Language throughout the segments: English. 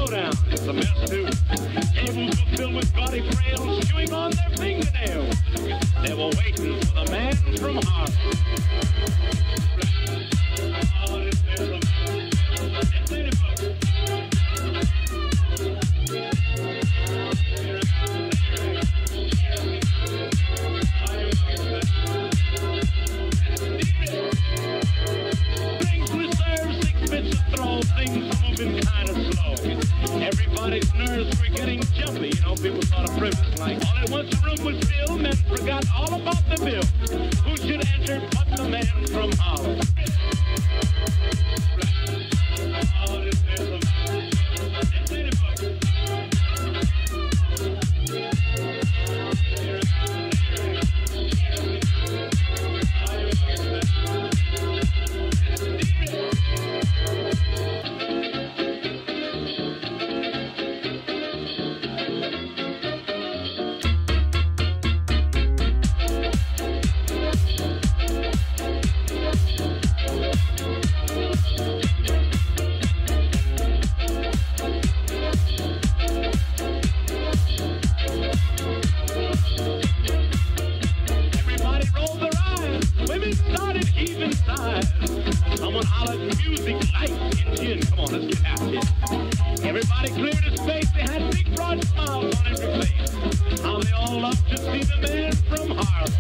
showdown. It's a mess too. Tables were filled with gaudy frails chewing on their fingernails. They were waiting for the man from Harlem. Things are moving kind of slow. Everybody's nerves were getting jumpy. You know, people thought of frivolous like all at once the room was filled. Men forgot all about the bill. Who should enter but the man from Harlem? Everybody cleared his face. They had big broad smiles on every face. How they all loved to see the man from Harlem.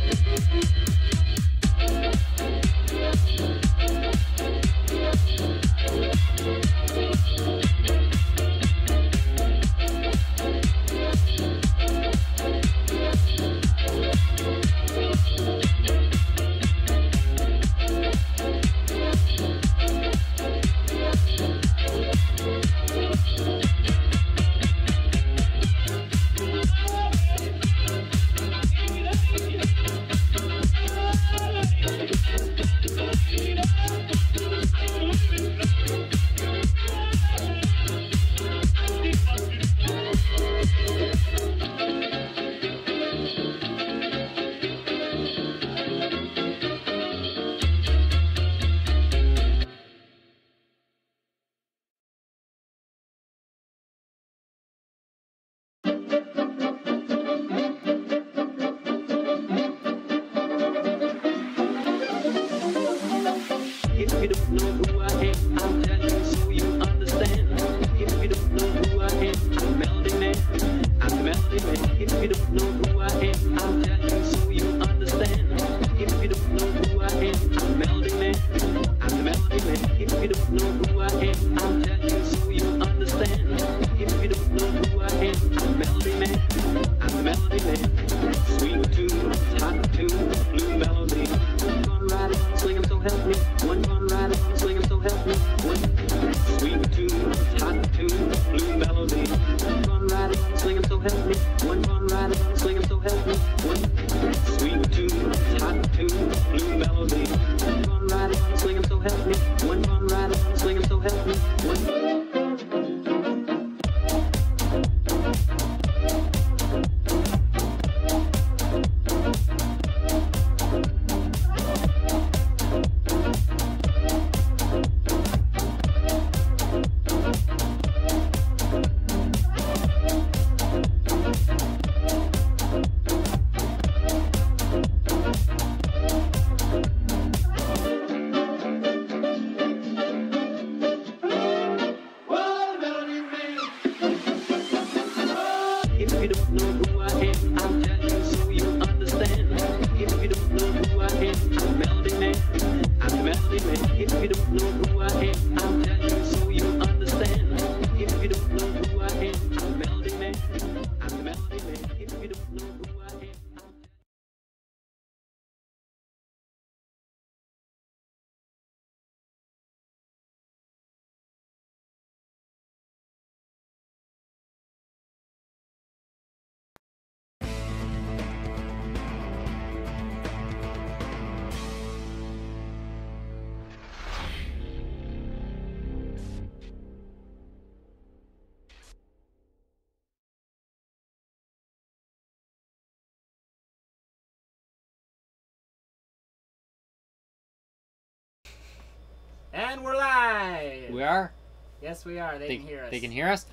And we're live! We are? Yes, we are. They can hear us. They can hear us?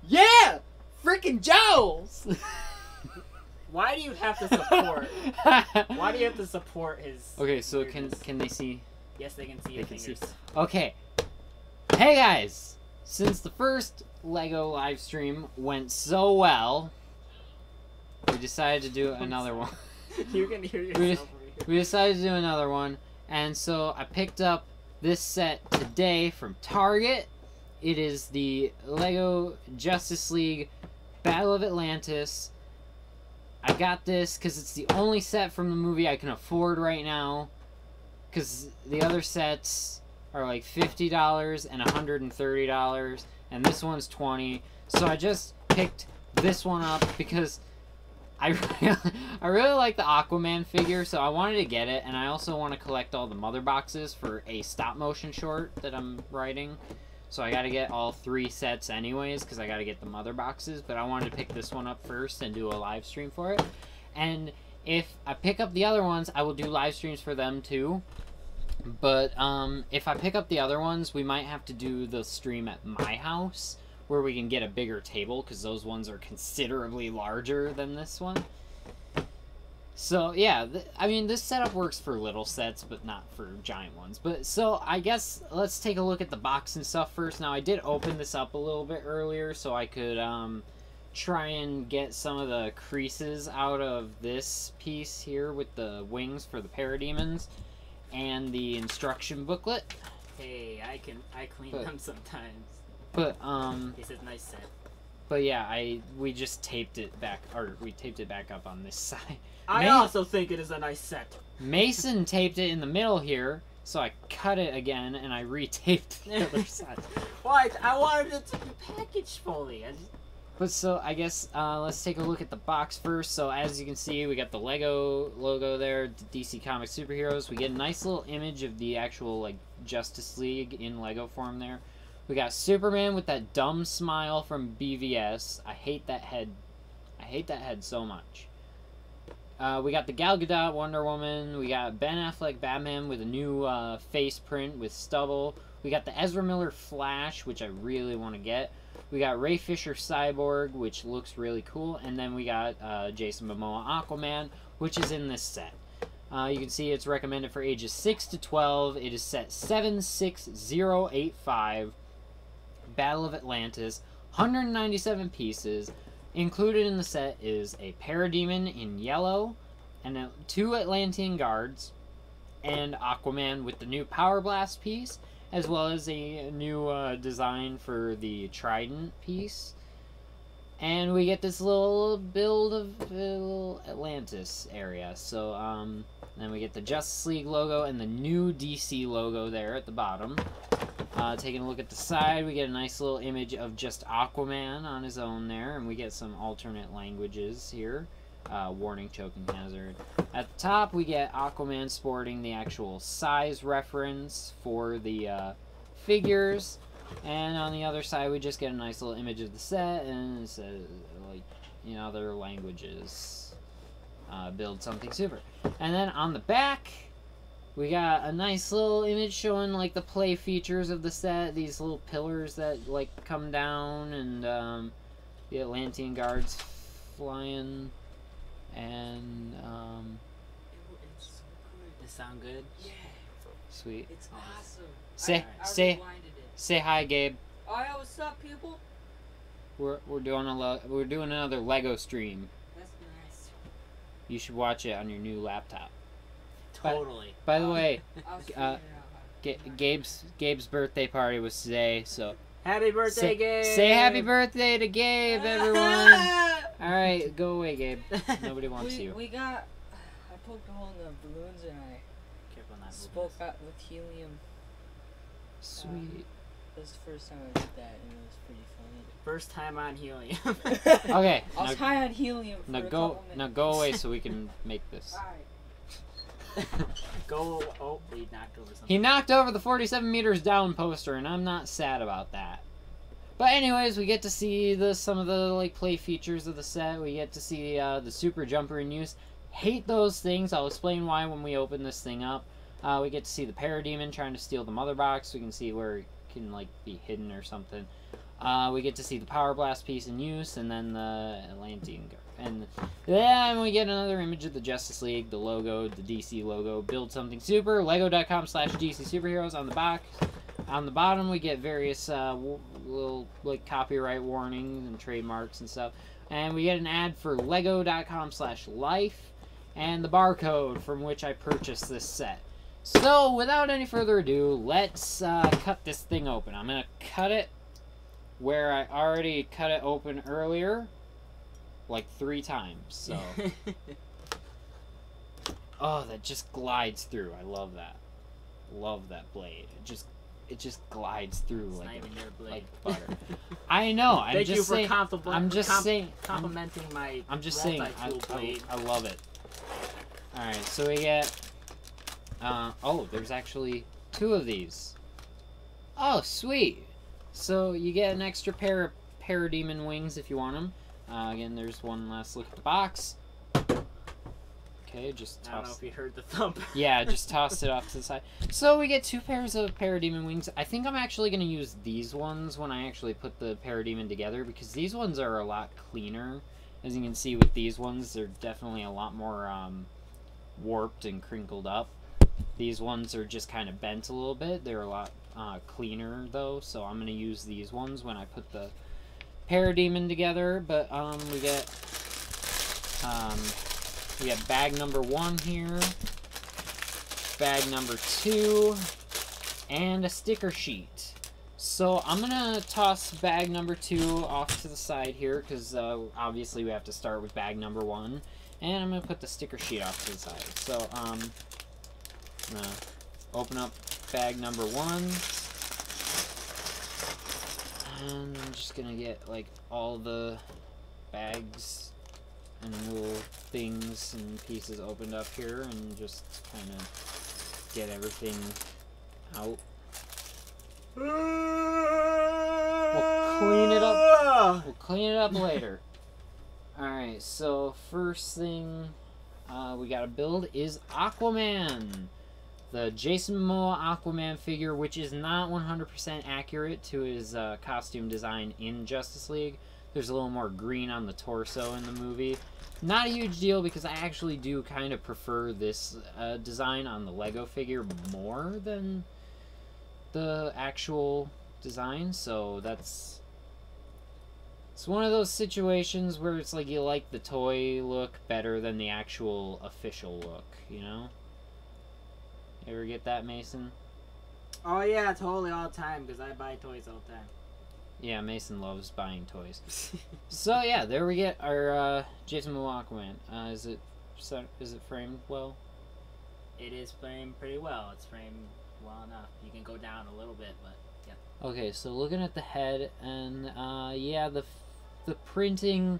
Yeah! Freaking Joes! Why do you have to support? Why do you have to support his? Okay, so weirdness? can they see? Yes, they can see your fingers. Okay. Hey guys! Since the first LEGO live stream went so well, we decided to do another one. You can hear yourself over here. We decided to do another one, and so I picked up this set today from Target. It is the LEGO Justice League Battle of Atlantis. I got this because it's the only set from the movie I can afford right now, because the other sets are like $50 and $130, and this one's $20. So I just picked this one up because I really like the Aquaman figure, so I wanted to get it, and I also want to collect all the mother boxes for a stop-motion short that I'm writing. So I gotta get all 3 sets anyways, because I gotta get the mother boxes, but I wanted to pick this one up first and do a live stream for it. And if I pick up the other ones, I will do live streams for them too. But if I pick up the other ones, we might have to do the stream at my house, where we can get a bigger table, because those ones are considerably larger than this one. So, yeah, I mean, this setup works for little sets, but not for giant ones. But, so, I guess, let's take a look at the box and stuff first. Now, I did open this up a little bit earlier, so I could, try and get some of the creases out of this piece here with the wings for the parademons, and the instruction booklet. Hey, I clean them sometimes. But, He says nice set. But yeah, we just taped it back, or we taped it back up on this side. I also think it is a nice set. Mason taped it in the middle here, so I cut it again and I retaped the other side. Why? I wanted it to be packaged fully. But so I guess let's take a look at the box first. So as you can see, we got the LEGO logo there, the DC Comics superheroes. We get a nice little image of the actual like Justice League in LEGO form there. We got Superman with that dumb smile from BVS. I hate that head. I hate that head so much. We got the Gal Gadot Wonder Woman. We got Ben Affleck Batman with a new face print with stubble. We got the Ezra Miller Flash, which I really want to get. We got Ray Fisher Cyborg, which looks really cool. And then we got Jason Momoa Aquaman, which is in this set. You can see it's recommended for ages 6 to 12. It is set 76085. Battle of Atlantis, 197 pieces. Included in the set is a parademon in yellow, and 2 Atlantean guards, and Aquaman with the new Power Blast piece, as well as a new design for the Trident piece. And we get this little build of little Atlantis area. So, then we get the Justice League logo and the new DC logo there at the bottom. Taking a look at the side, we get a nice little image of just Aquaman on his own there, and we get some alternate languages here. Warning, choking hazard. At the top, we get Aquaman sporting the actual size reference for the figures, and on the other side, we just get a nice little image of the set, and it says, like, in other languages, build something super. And then on the back, we got a nice little image showing, like, the play features of the set. These little pillars that, like, come down, and, the Atlantean guards flying, and, It's so good. Does it sound good? Yeah. Sweet. It's awesome. Say hi, Gabe. Oh, yeah, what's up, people? We're doing another Lego stream. That's nice. You should watch it on your new laptop. Totally. By the way, I was figuring out how Gabe's birthday party was today, so Happy birthday, Gabe! say happy birthday to Gabe, everyone. All right, go away, Gabe. Nobody wants you. We got. I poked a hole in the balloons and I Careful not to spoke out with helium. Sweet. It was the first time I did that, and it was pretty funny. First time on helium. Okay. I was high on helium for Now a go. couple minutes. Now go away so we can make this. Alright. Go. Oh, he knocked over something. He knocked over the 47 meters down poster, and I'm not sad about that. But anyways, we get to see some of the like play features of the set. We get to see the super jumper in use. Hate those things. I'll explain why when we open this thing up. We get to see the parademon trying to steal the mother box. We can see where it can like be hidden or something. We get to see the Power Blast piece in use, and then the Atlantean. And then we get another image of the Justice League, the logo, the DC logo. Build something super. Lego.com/DC Superheroes on the box. On the bottom, we get various little like copyright warnings and trademarks and stuff. And we get an ad for Lego.com/life and the barcode from which I purchased this set. So, without any further ado, let's cut this thing open. I'm going to cut it where I already cut it open earlier, like 3 times. So, oh, that just glides through. I love that. Love that blade. It just glides through It's like not even their blade. like butter. I know. I'm Thank just you for saying. I'm just saying. complimenting my. I'm just saying. multi-tool blade. I love it. All right, so we get. Oh, there's actually 2 of these. Oh, sweet. So you get an extra pair of parademon wings if you want them. Again, there's one last look at the box. Okay, just toss. I don't know if you heard the thump. Yeah, just tossed it off to the side. So we get 2 pairs of parademon wings. I think I'm actually going to use these ones when I actually put the parademon together, because these ones are a lot cleaner. As you can see with these ones, they're definitely a lot more warped and crinkled up. These ones are just kind of bent a little bit. They're a lot cleaner though, so I'm going to use these ones when I put the parademon together. But we get bag number 1 here, bag number 2, and a sticker sheet. So I'm gonna toss bag number 2 off to the side here, because obviously we have to start with bag number 1, and I'm gonna put the sticker sheet off to the side. So I'm gonna open up bag number 1, and I'm just gonna get like all the bags and little things and pieces opened up here, and just kind of get everything out. We'll clean it up. We'll clean it up later. Alright, so first thing we gotta build is Aquaman. The Jason Momoa Aquaman figure, which is not 100% accurate to his costume design in Justice League. There's a little more green on the torso in the movie. Not a huge deal, because I actually do kind of prefer this design on the Lego figure more than the actual design. So it's one of those situations where it's like you like the toy look better than the actual official look, you know? You ever get that, Mason? Oh yeah, totally, all the time, because I buy toys all the time. Yeah, Mason loves buying toys. So yeah, there we get our Jason Momoa Aquaman. Is it framed well? It is framed pretty well. It's framed well enough. You can go down a little bit, but yeah. Okay, so looking at the head, and yeah, the printing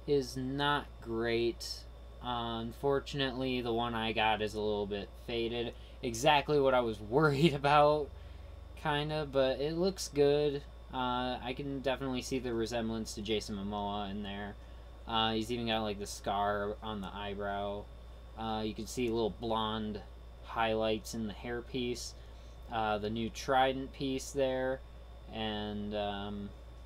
is not great. Unfortunately, the one I got is a little bit faded. Exactly what I was worried about, kinda, but it looks good. I can definitely see the resemblance to Jason Momoa in there. He's even got like the scar on the eyebrow. You can see little blonde highlights in the hairpiece. The new trident piece there. And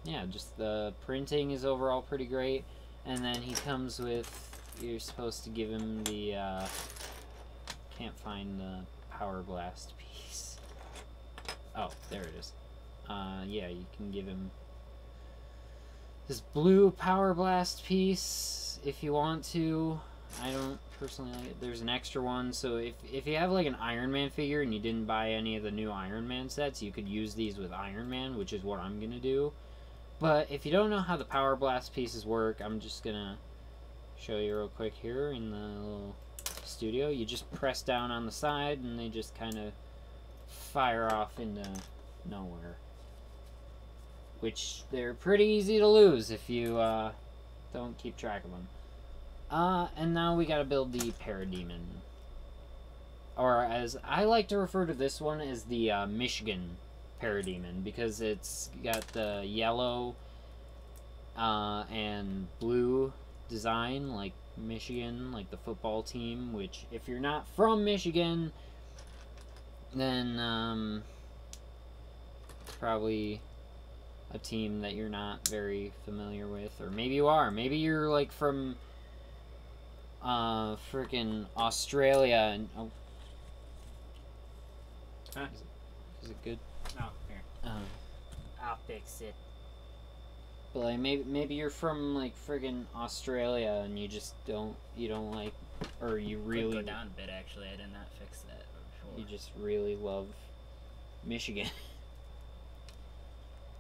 yeah, just the printing is overall pretty great. And then he comes with, you're supposed to give him the, can't find the Power Blast piece. Oh, there it is. Yeah, you can give him this blue Power Blast piece if you want to. I don't personally like it. There's an extra one, so if you have like an Iron Man figure and you didn't buy any of the new Iron Man sets, you could use these with Iron Man, which is what I'm gonna do. But if you don't know how the Power Blast pieces work, I'm just gonna show you real quick here in the little studio. You just press down on the side and they just kind of fire off into nowhere. Which they're pretty easy to lose if you don't keep track of them. And now we gotta build the Parademon. Or as I like to refer to this one as the Michigan Parademon, because it's got the yellow and blue design like Michigan, like the football team, which if you're not from Michigan, then probably a team that you're not very familiar with, or maybe you are. Maybe you're like from freaking Australia and Huh? Is it good? Oh, here. I'll fix it. But like maybe you're from like friggin' Australia and you don't like, or you really Could go down a bit actually. I did not fix that before. you just really love Michigan.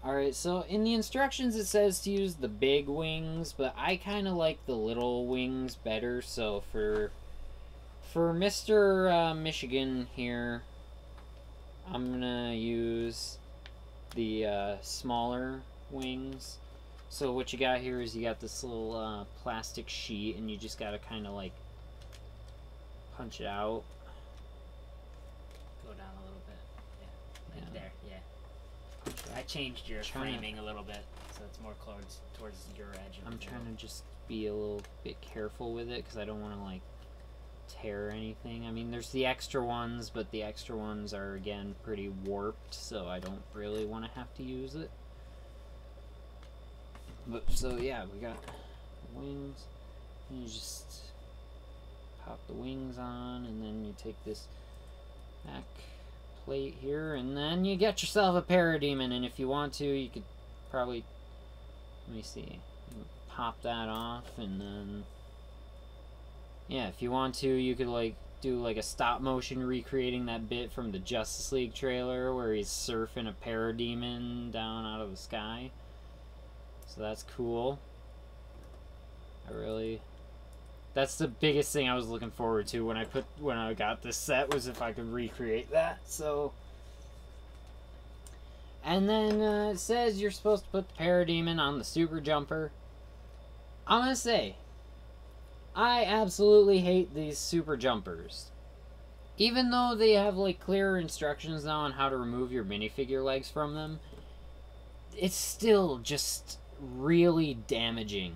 Alright, so in the instructions it says to use the big wings, but I kind of like the little wings better, so for Mr. Michigan here, I'm gonna use the smaller wings. So what you got here is you got this little plastic sheet, and you just gotta kind of like punch it out. Go down a little bit. Yeah. Right Yeah. there. Yeah. I changed your framing a little bit, so it's more towards your edge. I'm trying to just be a little bit careful with it because I don't want to like tear anything. I mean, there's the extra ones, but the extra ones are again pretty warped, so I don't really want to have to use it. But so yeah, we got wings, and you just pop the wings on, and then you take this back plate here, and then you get yourself a parademon. And if you want to, you could probably, let me see, pop that off, and then yeah, if you want to, you could like do like a stop motion recreating that bit from the Justice League trailer where he's surfing a parademon down out of the sky. So that's cool. That's the biggest thing I was looking forward to when I got this set, was if I could recreate that. So, and then it says you're supposed to put the parademon on the super jumper. I'm gonna say, I absolutely hate these super jumpers. Even though they have like clearer instructions now on how to remove your minifigure legs from them, it's still just really damaging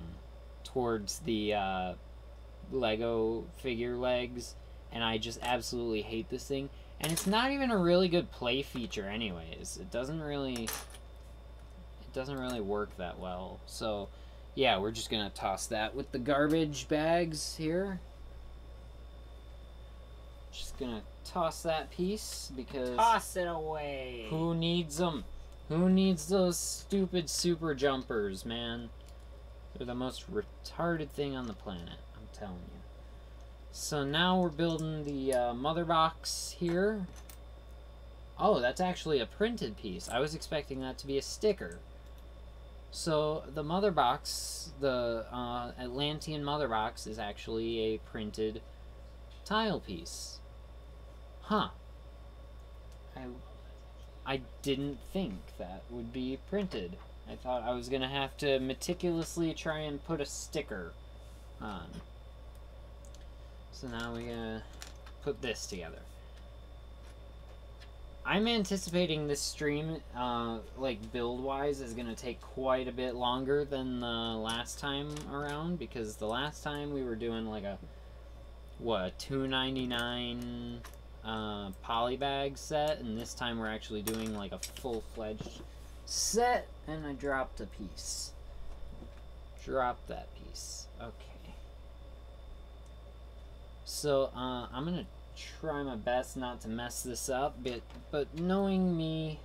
towards the Lego figure legs, and I just absolutely hate this thing. And it's not even a really good play feature anyways. It doesn't really work that well. So yeah, we're just gonna toss that with the garbage bags here. Just gonna toss that piece because toss it away. Who needs them? Who needs those stupid super jumpers, man? They're the most retarded thing on the planet, I'm telling you. So now we're building the mother box here. Oh, that's actually a printed piece. I was expecting that to be a sticker. So the mother box, the Atlantean mother box, is actually a printed tile piece. Huh. I didn't think that would be printed. I thought I was gonna have to meticulously try and put a sticker on. So now we're gonna put this together. I'm anticipating this stream, like build-wise, is gonna take quite a bit longer than the last time around, because the last time we were doing like a, what, $2.99 polybag set, and this time we're actually doing like a full-fledged set. And I dropped a piece. Dropped that piece. Okay. So I'm gonna try my best not to mess this up, but knowing me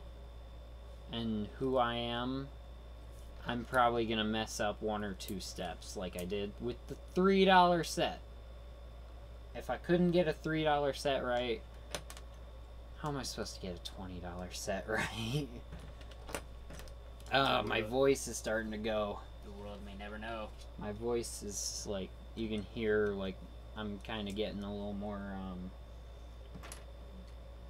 and who I am, I'm probably gonna mess up one or two steps like I did with the $3 set. If I couldn't get a $3 set right, how am I supposed to get a $20 set right? Oh, my voice is starting to go. The world may never know. My voice is like, you can hear, like, I'm kind of getting a little more,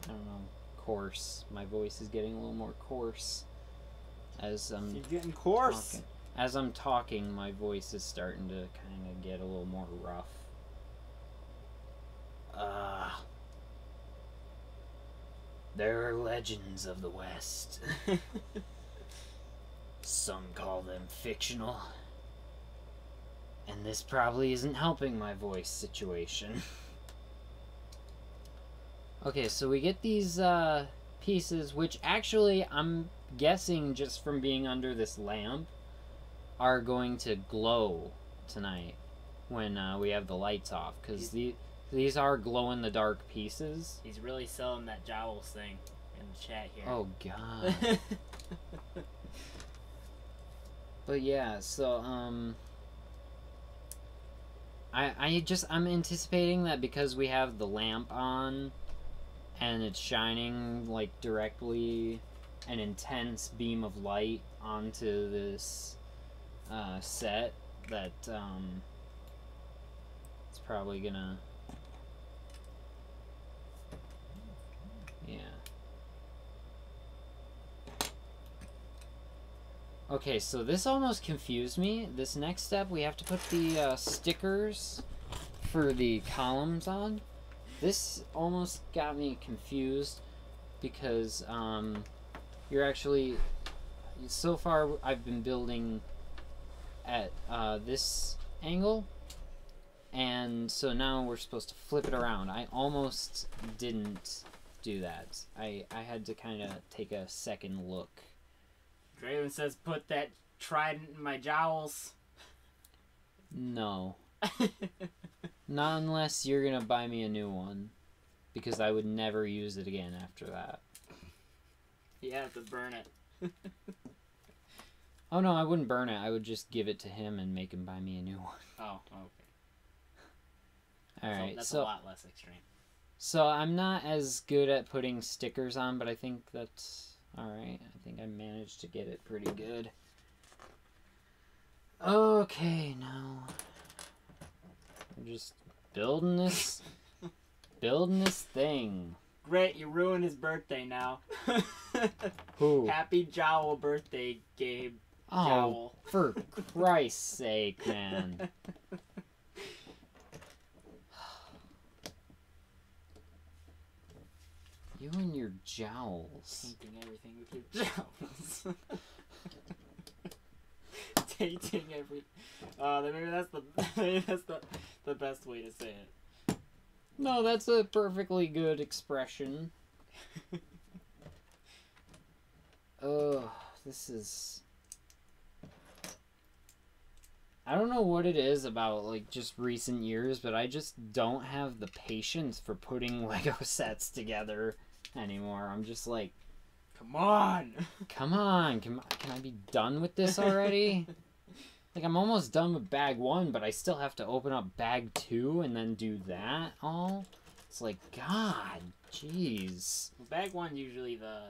I don't know, coarse. My voice is getting a little more coarse as I'm You're getting coarse. talking. As I'm talking, my voice is starting to kind of get a little more rough. There are legends of the West. Some call them fictional. And this probably isn't helping my voice situation. Okay, so we get these pieces, which actually I'm guessing just from being under this lamp, are going to glow tonight when we have the lights off. Because these are glow-in-the-dark pieces. He's really selling that jowls thing in the chat here. Oh, God. But yeah, so, I'm anticipating that because we have the lamp on and it's shining, like, directly an intense beam of light onto this set, that it's probably gonna, yeah. Okay, so this almost confused me. This next step, we have to put the stickers for the columns on. This almost got me confused because you're actually, so far I've been building at this angle, and so now we're supposed to flip it around. I almost didn't do that. I had to kind of take a second look. Draven says, put that trident in my jowls. No. Not unless you're gonna buy me a new one, because I would never use it again after that. You have to burn it. Oh no, I wouldn't burn it. I would just give it to him and make him buy me a new one. Oh, okay. Alright, that's so a lot less extreme. So I'm not as good at putting stickers on, but I think that's alright. I think I managed to get it pretty good. Okay, now we're just building this thing. Great, you ruined his birthday now. Who? Happy jowl birthday, Gabe. Oh, Jowl. for Christ's sake, man. You and your jowls. Tainting everything with your jowls. Tainting everything. Maybe that's the best way to say it. No, that's a perfectly good expression. Oh, this is... I don't know what it is about, like, just recent years, but I just don't have the patience for putting Lego sets together anymore. I'm just like... Come on! Come on, can I be done with this already? Like, I'm almost done with bag 1, but I still have to open up bag 2 and then do that all? It's like, God, jeez. Well, bag 1 usually the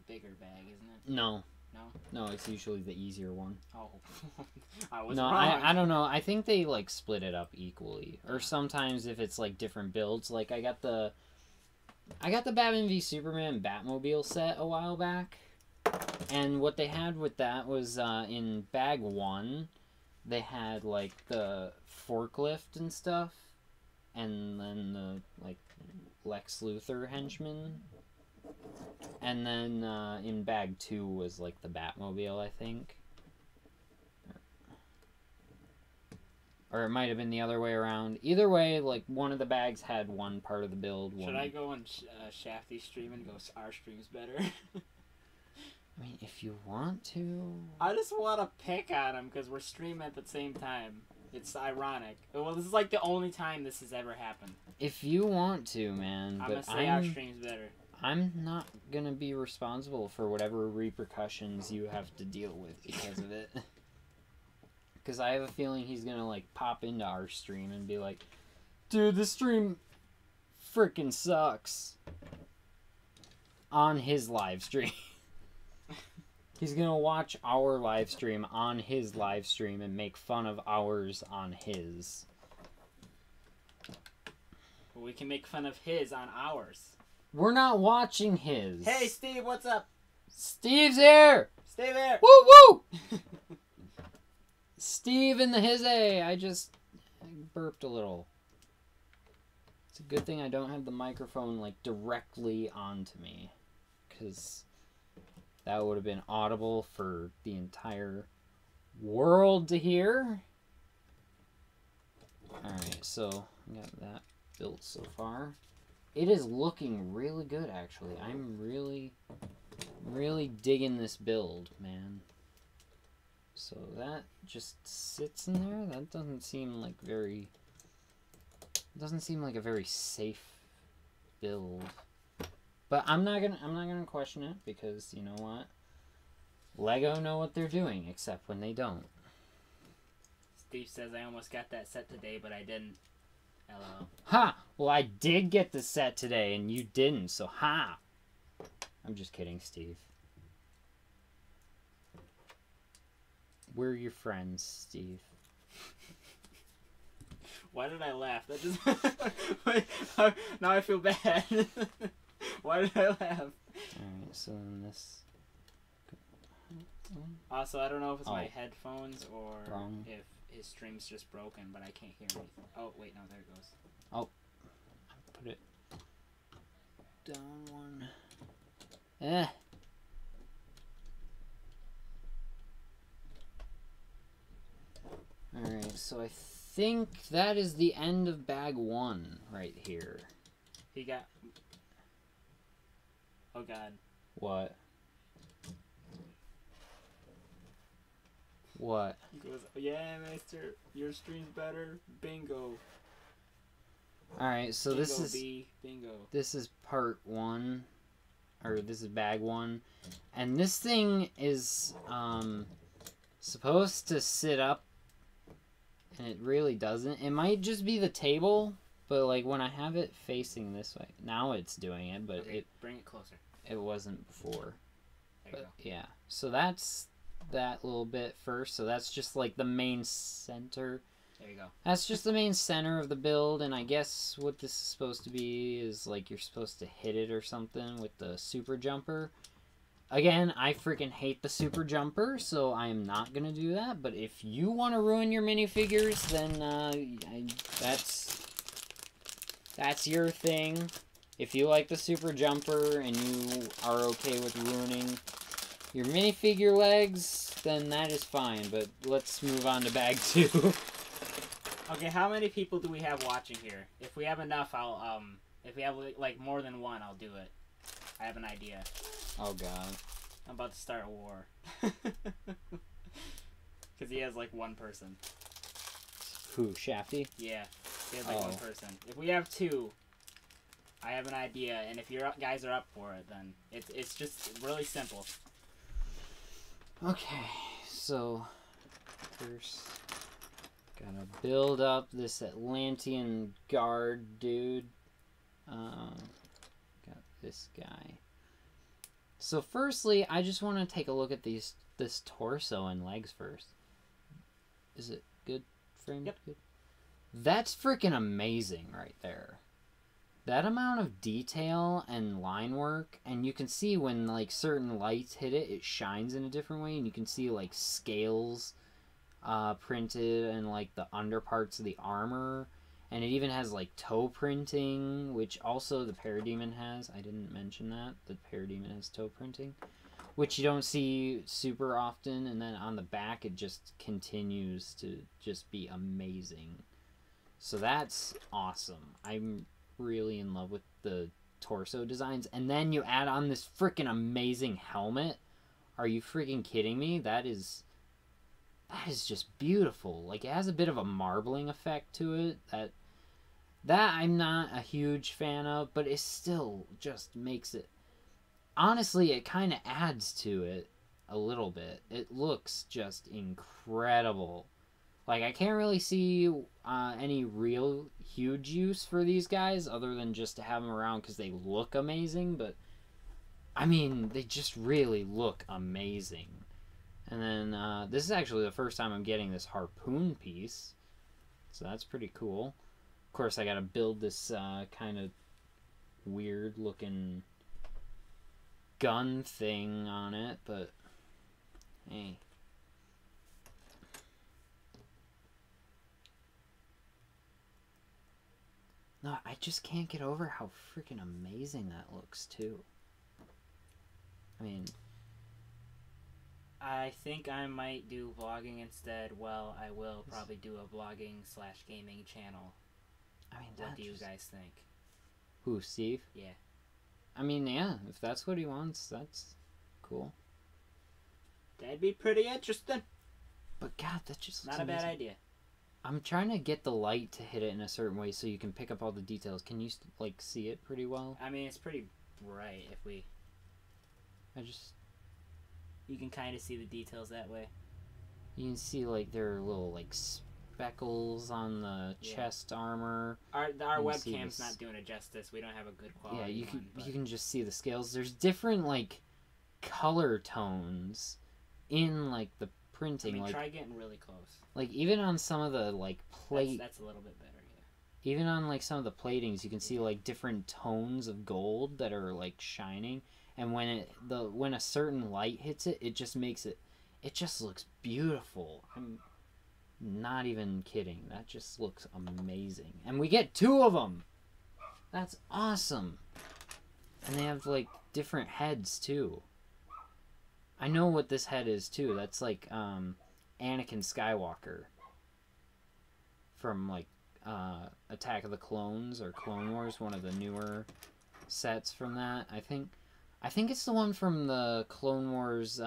bigger bag, isn't it? No. No? No, it's usually the easier one. Oh. I was no, wrong. I don't know. I think they, like, split it up equally. Or sometimes if it's, like, different builds. Like, I got the Batman v Superman Batmobile set a while back. And what they had with that was, in bag 1, they had, like, the forklift and stuff. And then the, like, Lex Luthor henchman. And then in bag 2 was like the Batmobile, I think. Or it might have been the other way around. Either way, like, one of the bags had one part of the build. Should I go on Shafty's stream and go, our stream's better? I mean, if you want to. I just want to pick on him because we're streaming at the same time. It's ironic. Well, this is like the only time this has ever happened. If you want to, man. I'm but going to say our stream's better. I'm not going to be responsible for whatever repercussions you have to deal with because of it. Because I have a feeling he's going to, like, pop into our stream and be like, dude, this stream freaking sucks. On his live stream. He's going to watch our live stream on his live stream and make fun of ours on his. Well, we can make fun of his on ours. We're not watching his. Hey, Steve, what's up? Steve's here! Steve here! Woo woo! Steve in the hizzy. I burped a little. It's a good thing I don't have the microphone, like, directly onto me. Because that would have been audible for the entire world to hear. Alright, so I got that built so far. It is looking really good, actually. I'm really really digging this build, man. So that just sits in there. That doesn't seem like very... Doesn't seem like a very safe build. But I'm not gonna question it, because you know what? Lego know what they're doing, except when they don't. Steve says I almost got that set today, but I didn't. LOL. Ha! Well, I did get the set today, and you didn't, so ha! I'm just kidding, Steve. We're your friends, Steve. Why did I laugh? That just... Wait, now I feel bad. Why did I laugh? Alright, so then this... Also, I don't know if it's my Oh. headphones or Wrong. if his stream's just broken, but I can't hear anything. Oh, wait, no, there it goes. Put it down one. Eh. Alright, so I think that is the end of bag 1 right here. He got... Oh, God. What? What? He goes, yeah, mister, your stream's better. Bingo. Alright, so Bingo, this is... B. Bingo. This is part 1, or this is bag 1, and this thing is supposed to sit up, and it really doesn't. It might just be the table, but like when I have it facing this way, now it's doing it, but Okay, bring it closer. it wasn't before. There you But go. yeah, so that's that little bit first. So that's just like the main center. There you go. That's just the main center of the build, and I guess what this is supposed to be is like you're supposed to hit it or something with the super jumper. Again, I freaking hate the super jumper, so I am not going to do that. But if you want to ruin your minifigures, then that's your thing. If you like the super jumper and you are okay with ruining your minifigure legs, then that is fine. But let's move on to bag 2. Okay, how many people do we have watching here? If we have enough, I'll, if we have, like, more than one, I'll do it. I have an idea. Oh, God. I'm about to start a war. Because he has, like, one person. Who, Shafty? Yeah, he has, like, Oh. one person. If we have 2, I have an idea, and if you guys are up for it, then it's just really simple. Okay, so first gotta build up this Atlantean guard dude. Got this guy. So firstly, I just want to take a look at this torso and legs first. Is it good framed? Yep. Good. That's freaking amazing right there. That amount of detail and line work, and you can see when like certain lights hit it, it shines in a different way, and you can see like scales printed and like the underparts of the armor, and it even has like toe printing, which also the Parademon has. I didn't mention that. The Parademon has toe printing, which you don't see super often, and then on the back it just continues to just be amazing. So that's awesome. I'm really in love with the torso designs, and then you add on this freaking amazing helmet. Are you freaking kidding me? That is just beautiful. Like, it has a bit of a marbling effect to it that I'm not a huge fan of, but it still just makes it, honestly, it kind of adds to it a little bit. It looks just incredible. Like, I can't really see any real huge use for these guys other than just to have them around because they look amazing, but I mean, they just really look amazing. And then this is actually the first time I'm getting this harpoon piece, so that's pretty cool. Of course, I gotta build this kind of weird looking gun thing on it, but hey. No, I just can't get over how freaking amazing that looks, too. I mean, I think I might do vlogging instead. Well, I will probably do a vlogging/gaming channel. I mean, What do you guys think? Who, Steve? Yeah. I mean, yeah, if that's what he wants, that's cool. That'd be pretty interesting. But God, that just looks Not a bad amazing. idea. I'm trying to get the light to hit it in a certain way so you can pick up all the details. Can you like see it pretty well? I mean, it's pretty bright if we... You can kind of see the details that way. You can see like there are little like speckles on the chest armor. Our You webcam's see not doing it justice. We don't have a good quality Yeah, you one, can just see the scales. There's different like color tones in like the printing. I mean, like try getting really close. like even on some of the like plate, That's a little bit better, yeah. even on like some of the platings, you can see like different tones of gold that are like shining. And when a certain light hits it, it just makes it just looks beautiful. I'm not even kidding. That just looks amazing. And we get 2 of them. That's awesome. And they have like different heads too. I know what this head is too. That's like Anakin Skywalker from like Attack of the Clones or Clone Wars, one of the newer sets from that. I think it's the one from the Clone Wars.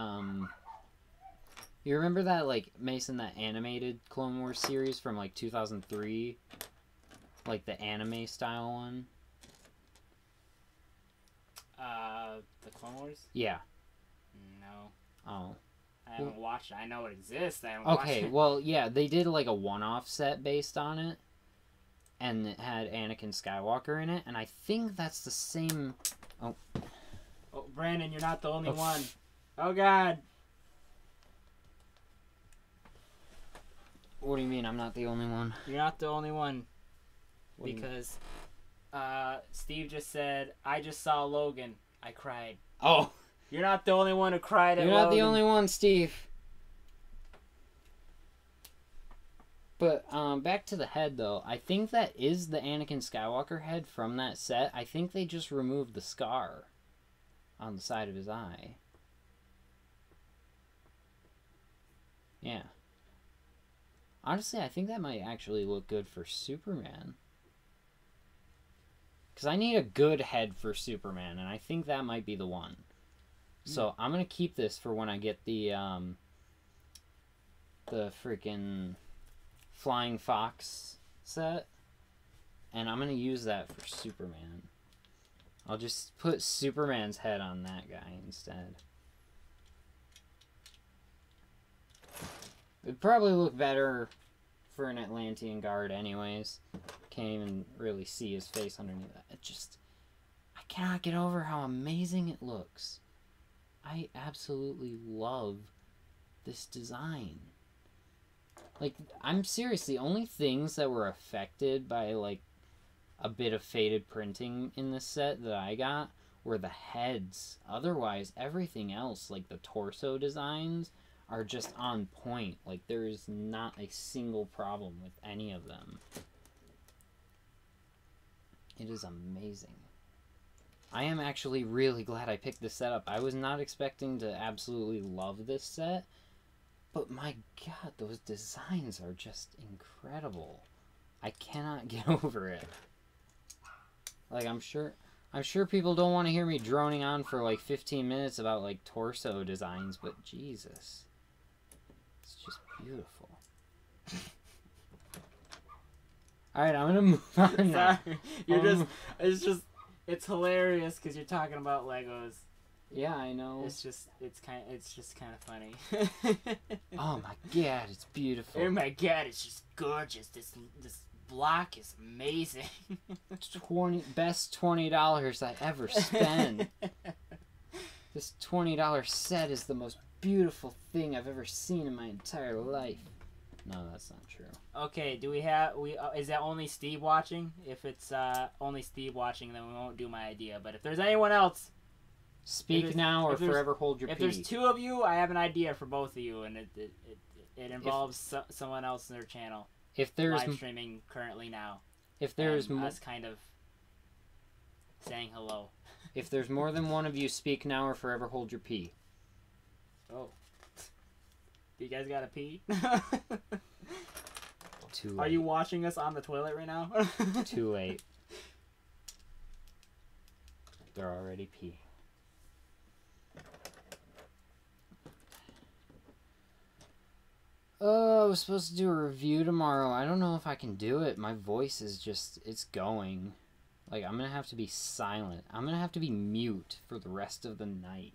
You remember that, like, Mason, that animated Clone Wars series from, like, 2003? Like, the anime style one? The Clone Wars? Yeah. No. Oh. I haven't watched it. I know it exists. I haven't watched Okay, it. well, yeah, they did, like, a one-off set based on it. And it had Anakin Skywalker in it. And I think that's the same... Oh, Brandon, you're not the only Oh. one. Oh, God. What do you mean I'm not the only one? You're not the only one. What do you mean? Because Steve just said, I just saw Logan. I cried. Oh! You're not the only one who cried at You're not the Logan. only one, Steve. But back to the head, though. I think that is the Anakin Skywalker head from that set. I think they just removed the scar on the side of his eye. Yeah. Honestly, I think that might actually look good for Superman. Because I need a good head for Superman, and I think that might be the one. So I'm going to keep this for when I get the freaking Flying Fox set. And I'm going to use that for Superman. I'll just put Superman's head on that guy instead. It'd probably look better for an Atlantean guard anyways. Can't even really see his face underneath that. I cannot get over how amazing it looks. I absolutely love this design. Like, I'm serious, the only things that were affected by, like, a bit of faded printing in this set that I got were the heads. Otherwise, everything else, like the torso designs, are just on point. Like, there is not a single problem with any of them. It is amazing. I am actually really glad I picked this set up. I was not expecting to absolutely love this set, but my God, those designs are just incredible. I cannot get over it. Like, I'm sure people don't want to hear me droning on for like 15 minutes about like torso designs, but Jesus. It's just beautiful. Alright, I'm gonna move on now. Sorry. It's hilarious because you're talking about Legos. Yeah, I know. It's just kind of funny. Oh my God, it's beautiful. Oh my God, it's just gorgeous. This block is amazing. Best $20 I ever spent. This $20 set is the most beautiful thing I've ever seen in my entire life. No, that's not true. Okay, is that only Steve watching? If it's only Steve watching, then we won't do my idea. But if there's anyone else, speak now or forever hold your peace. If there's 2 of you, I have an idea for both of you, and it involves someone else in their channel. If there's live streaming currently now. If there's us kind of saying hello. If there's more than one of you, speak now or forever hold your pee. Oh. You guys gotta pee? Too late. Are you watching us on the toilet right now? Too late. They're already peeing. Oh, I was supposed to do a review tomorrow. I don't know if I can do it. My voice is just, it's going. Like, I'm gonna have to be silent. I'm gonna have to be mute for the rest of the night.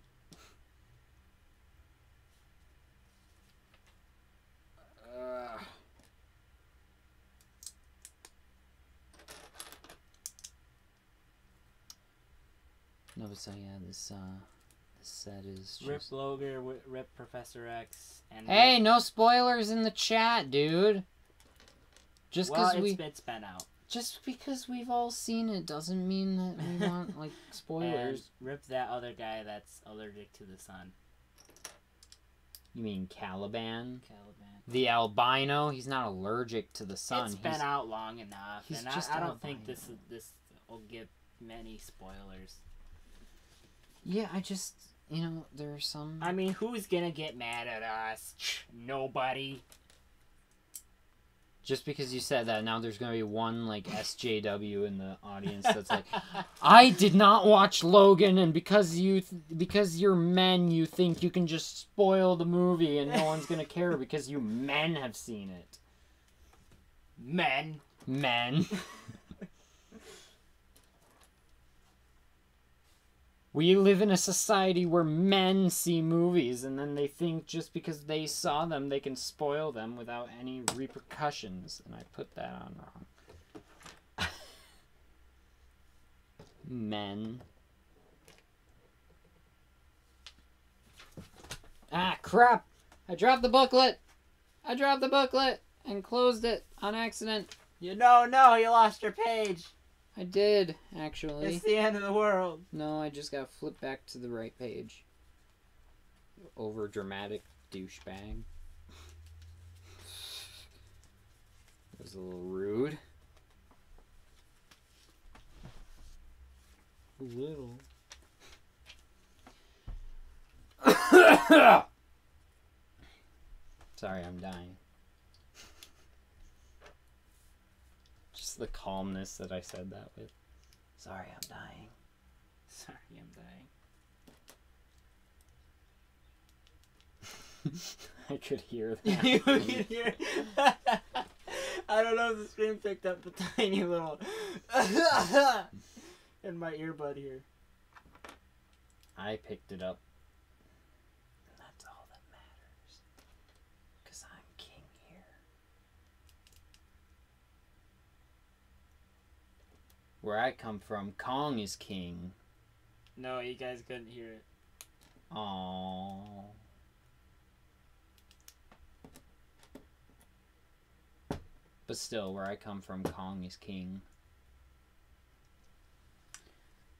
No, but so yeah, this set is just... Rip Loger, Rip Professor X, and... Hey, no spoilers in the chat, dude! Just because it's been out. Just because we've all seen it doesn't mean that we want, like, spoilers. And rip that other guy that's allergic to the sun. You mean Caliban? Caliban. The albino? He's not allergic to the sun. It's been out long enough, and just I don't albino. think this will give many spoilers. Yeah, I just, you know, there are some... I mean, who's gonna get mad at us? Nobody. Just because you said that, now there's gonna be one, like, SJW in the audience that's like, I did not watch Logan, and because you're men, you think you can just spoil the movie and no one's gonna care because you men have seen it. Men. We live in a society where men see movies and then they think just because they saw them, they can spoil them without any repercussions. And I put that on wrong. Men. Ah, crap! I dropped the booklet! And closed it on accident. You lost your page. I did, actually. It's the end of the world. No, I just gotta flip back to the right page. Over dramatic douchebag. That was a little rude. A little. Sorry, I'm dying. Just the calmness that I said that with. Sorry, I'm dying. Sorry, I'm dying. I could hear that. You could hear. I don't know if the screen picked up the tiny little in my earbud here. I picked it up. And that's all that matters. Because I'm king here. Where I come from, Kong is king. No, you guys couldn't hear it. Aww. But still, where I come from, Kong is king.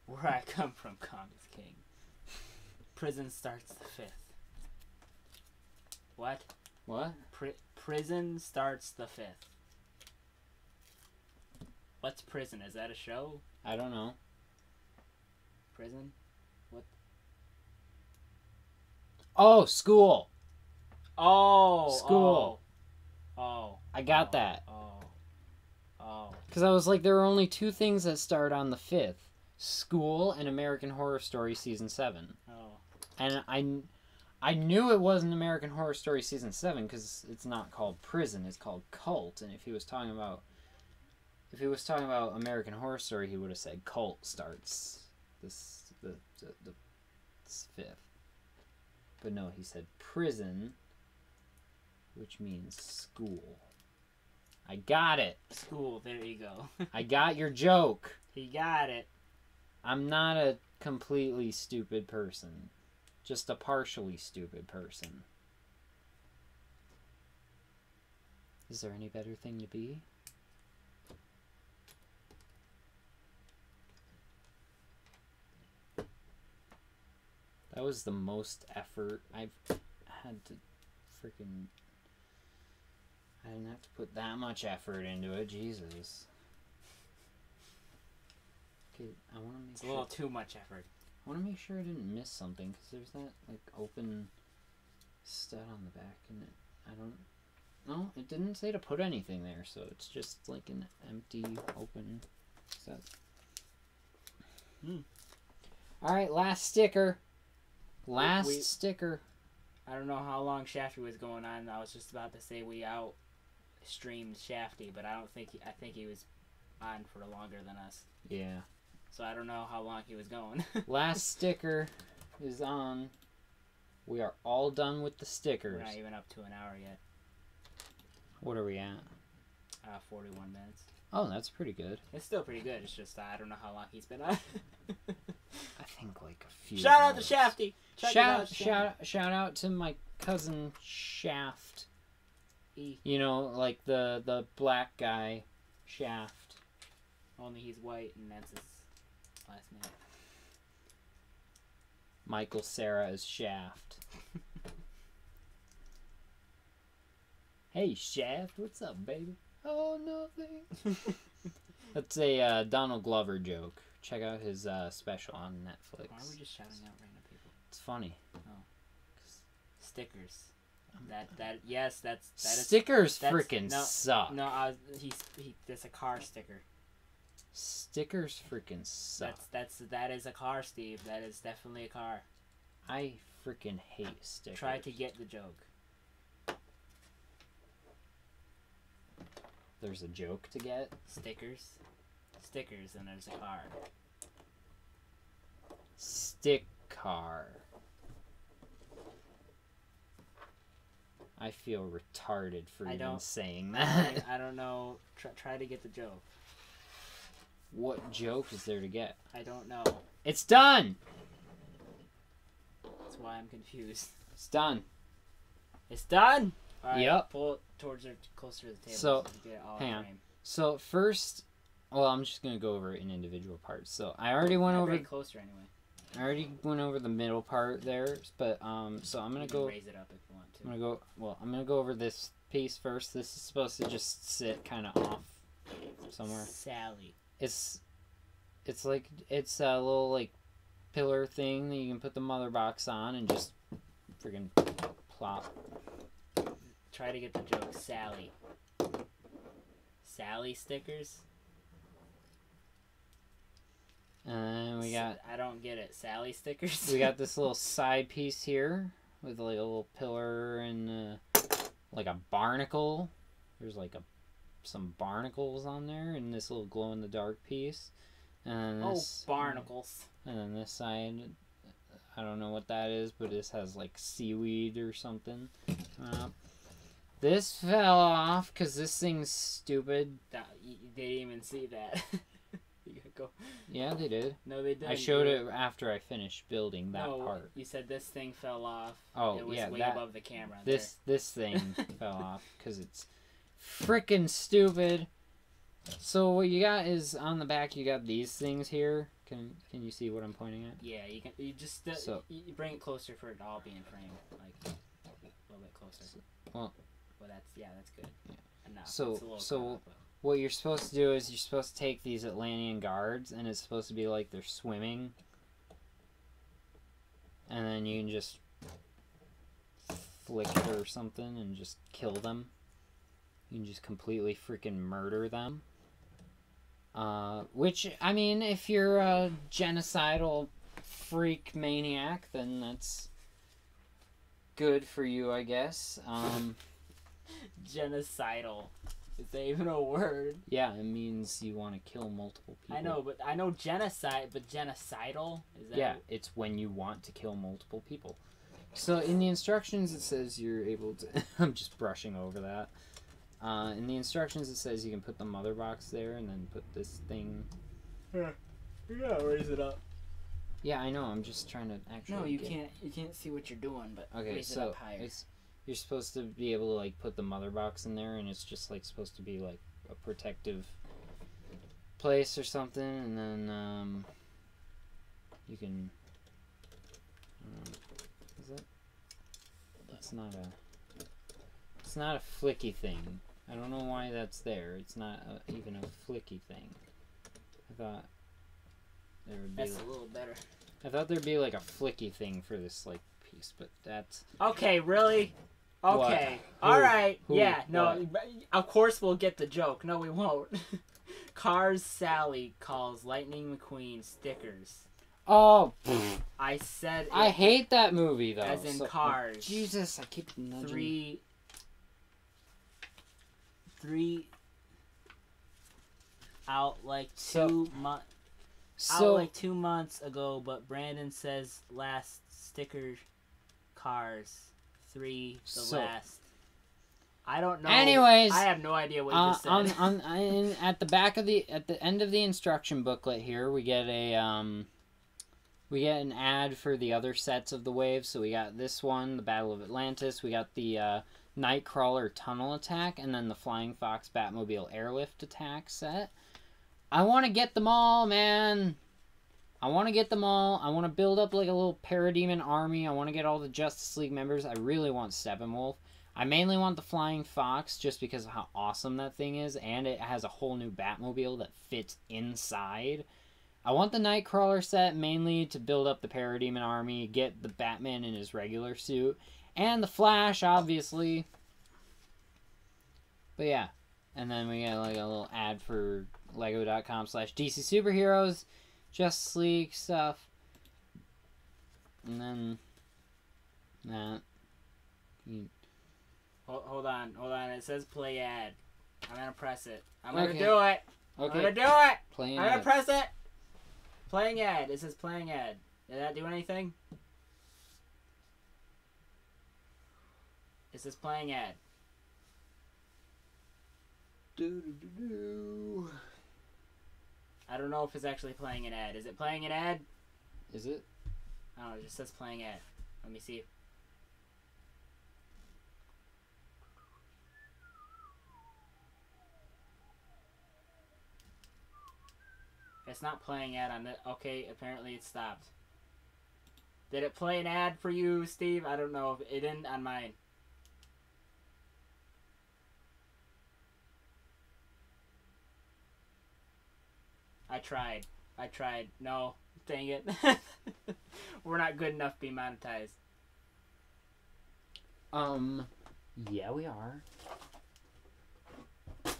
Where I come from, Kong is king. Prison starts the 5th. What? What? Prison starts the 5th. What's prison? Is that a show? I don't know. Prison? What? Oh, school. Oh. School. Oh. I got that. Oh. Because I was like, there are only two things that start on the 5th. School and American Horror Story Season 7. Oh. And I knew it wasn't American Horror Story Season 7 because it's not called Prison, it's called Cult. And if he was talking about American Horror Story, he would have said Cult starts the 5th. But no, he said Prison, which means school. I got it. School, there you go. I got your joke. He got it. I'm not a completely stupid person. Just a partially stupid person. Is there any better thing to be? That was the most effort I've had to freaking... I didn't have to put that much effort into it, Jesus. Okay, I want to make It's a little too much effort. I want to make sure I didn't miss something, because there's that, like, open stud on the back, and I don't... No, it didn't say to put anything there, so it's just, like, an empty, open set. Alright, last sticker. Last sticker. I don't know how long Shafty was going on. I was just about to say we out streamed Shafty, but I don't think I think he was on for longer than us. Yeah. So I don't know how long he was going. Last sticker is on. We are all done with the stickers. We're not even up to an hour yet. What are we at? 41 minutes. Oh, that's pretty good. It's still pretty good. It's just I don't know how long he's been on. I think like a few. Shout out to hours. Shafty. Shout out to my cousin Shaft. E. You know, like the black guy, Shaft. Only he's white and that's his last name. Michael Sarah is Shaft. Hey Shaft, what's up, baby? Oh, nothing. That's a Donald Glover joke. Check out his special on Netflix. Why are we just shouting out random people? It's funny. Oh, stickers. That is Stickers that's- freaking no, suck. No, that's a car sticker. Stickers freaking suck. That is a car, Steve. That is definitely a car. I freaking hate stickers. Try to get the joke. There's a joke to get. Stickers, and there's a car. Stick car. I feel retarded for even saying that. I don't know. Try to get the joke. What joke is there to get? I don't know. It's done! That's why I'm confused. It's done. It's done? All right, Yep. Pull it towards her, closer to the table So, we get it all hang in on. frame. So first, well, I'm just gonna go over it in individual parts. So I already went over. Bring it closer anyway. I already went over the middle part there, but so I'm gonna You can go. raise it up if you want to. I'm gonna go. Well, I'm gonna go over this piece first. This is supposed to just sit kind of off somewhere. Sally. It's like it's a little like pillar thing that you can put the mother box on and just freaking plop. Try to get the joke. Sally. Sally stickers? And we got. I don't get it. Sally stickers? We got this little side piece here with like a little pillar and like a barnacle. There's like some barnacles on there and this little glow in the dark piece. And this, barnacles. And then this side, I don't know what that is, but this has like seaweed or something. This fell off because this thing's stupid. They didn't even see that. You gotta go. Yeah, they did. No, they didn't. I showed it after I finished building that part. You said this thing fell off. Oh, it was yeah, way that, above the camera. This thing fell off because it's freaking stupid. So what you got is on the back. You got these things here. Can you see what I'm pointing at? Yeah, you can. You just you bring it closer for it to all be in frame, like a little bit closer. Well, that's good. Yeah. Enough. So what you're supposed to do is you're supposed to take these Atlantean guards, and it's supposed to be like they're swimming, and then you can just flick it or something and just kill them. You can just completely freaking murder them. Which, I mean, if you're a genocidal freak maniac, then that's good for you, I guess. Genocidal. Is that even a word? Yeah, it means you want to kill multiple people. I know genocide, but genocidal? Is that Yeah, it's when you want to kill multiple people. So in the instructions it says you're able to... I'm just brushing over that. In the instructions it says you can put the mother box there and then put this thing... Yeah, you gotta raise it up. Yeah, I know, I'm just trying to actually... No, you can't see what you're doing, but okay, raise so it up higher. you're supposed to be able to like put the mother box in there and it's just like supposed to be like a protective place or something, and then you can... is it? It's not a flicky thing. I don't know why that's there. It's not even a flicky thing. I thought there would be. That's a little better. I thought there'd be like a flicky thing for this like piece, but that's. Okay, really? Okay. What? All right. Who? Yeah. No. What? Of course we'll get the joke. No, we won't. Cars Sally calls Lightning McQueen stickers. Oh, I said I it hate that movie though. as in Cars. Jesus, I keep nudging. Three out like So- 2 months. So Out like 2 months ago, but Brandon says last sticker Cars 3 the So- last. I don't know. Anyways, I have no idea what you just said. at the end of the instruction booklet here, we get an ad for the other sets of the waves. So we got this one, the Battle of Atlantis. We got the Nightcrawler Tunnel Attack, and then the Flying Fox Batmobile Airlift Attack set. I want to get them all, man. I want to get them all. I want to build up like a little Parademon army. I want to get all the Justice League members. I really want Steppenwolf. I mainly want the Flying Fox just because of how awesome that thing is, and it has a whole new Batmobile that fits inside. I want the Nightcrawler set mainly to build up the Parademon army, get the Batman in his regular suit, and the Flash, obviously. But yeah, and then we get like a little ad for lego.com/DC Superheroes, Justice League stuff, and then that. Hold on. It says play ad. I'm gonna press it. I'm Okay. gonna do it. I'm Okay, gonna do it. playing I'm gonna ad. press it. Playing ad. It says playing ad. Did that do anything? It says playing ad. I don't know if it's actually playing an ad. Is it playing an ad? Is it? Oh, it just says playing ad. Let me see. It's not playing ad on the... Okay, apparently it stopped. Did it play an ad for you, Steve? I don't know. It didn't on mine. I tried. No. Dang it. We're not good enough to be monetized. Yeah, we are. Trying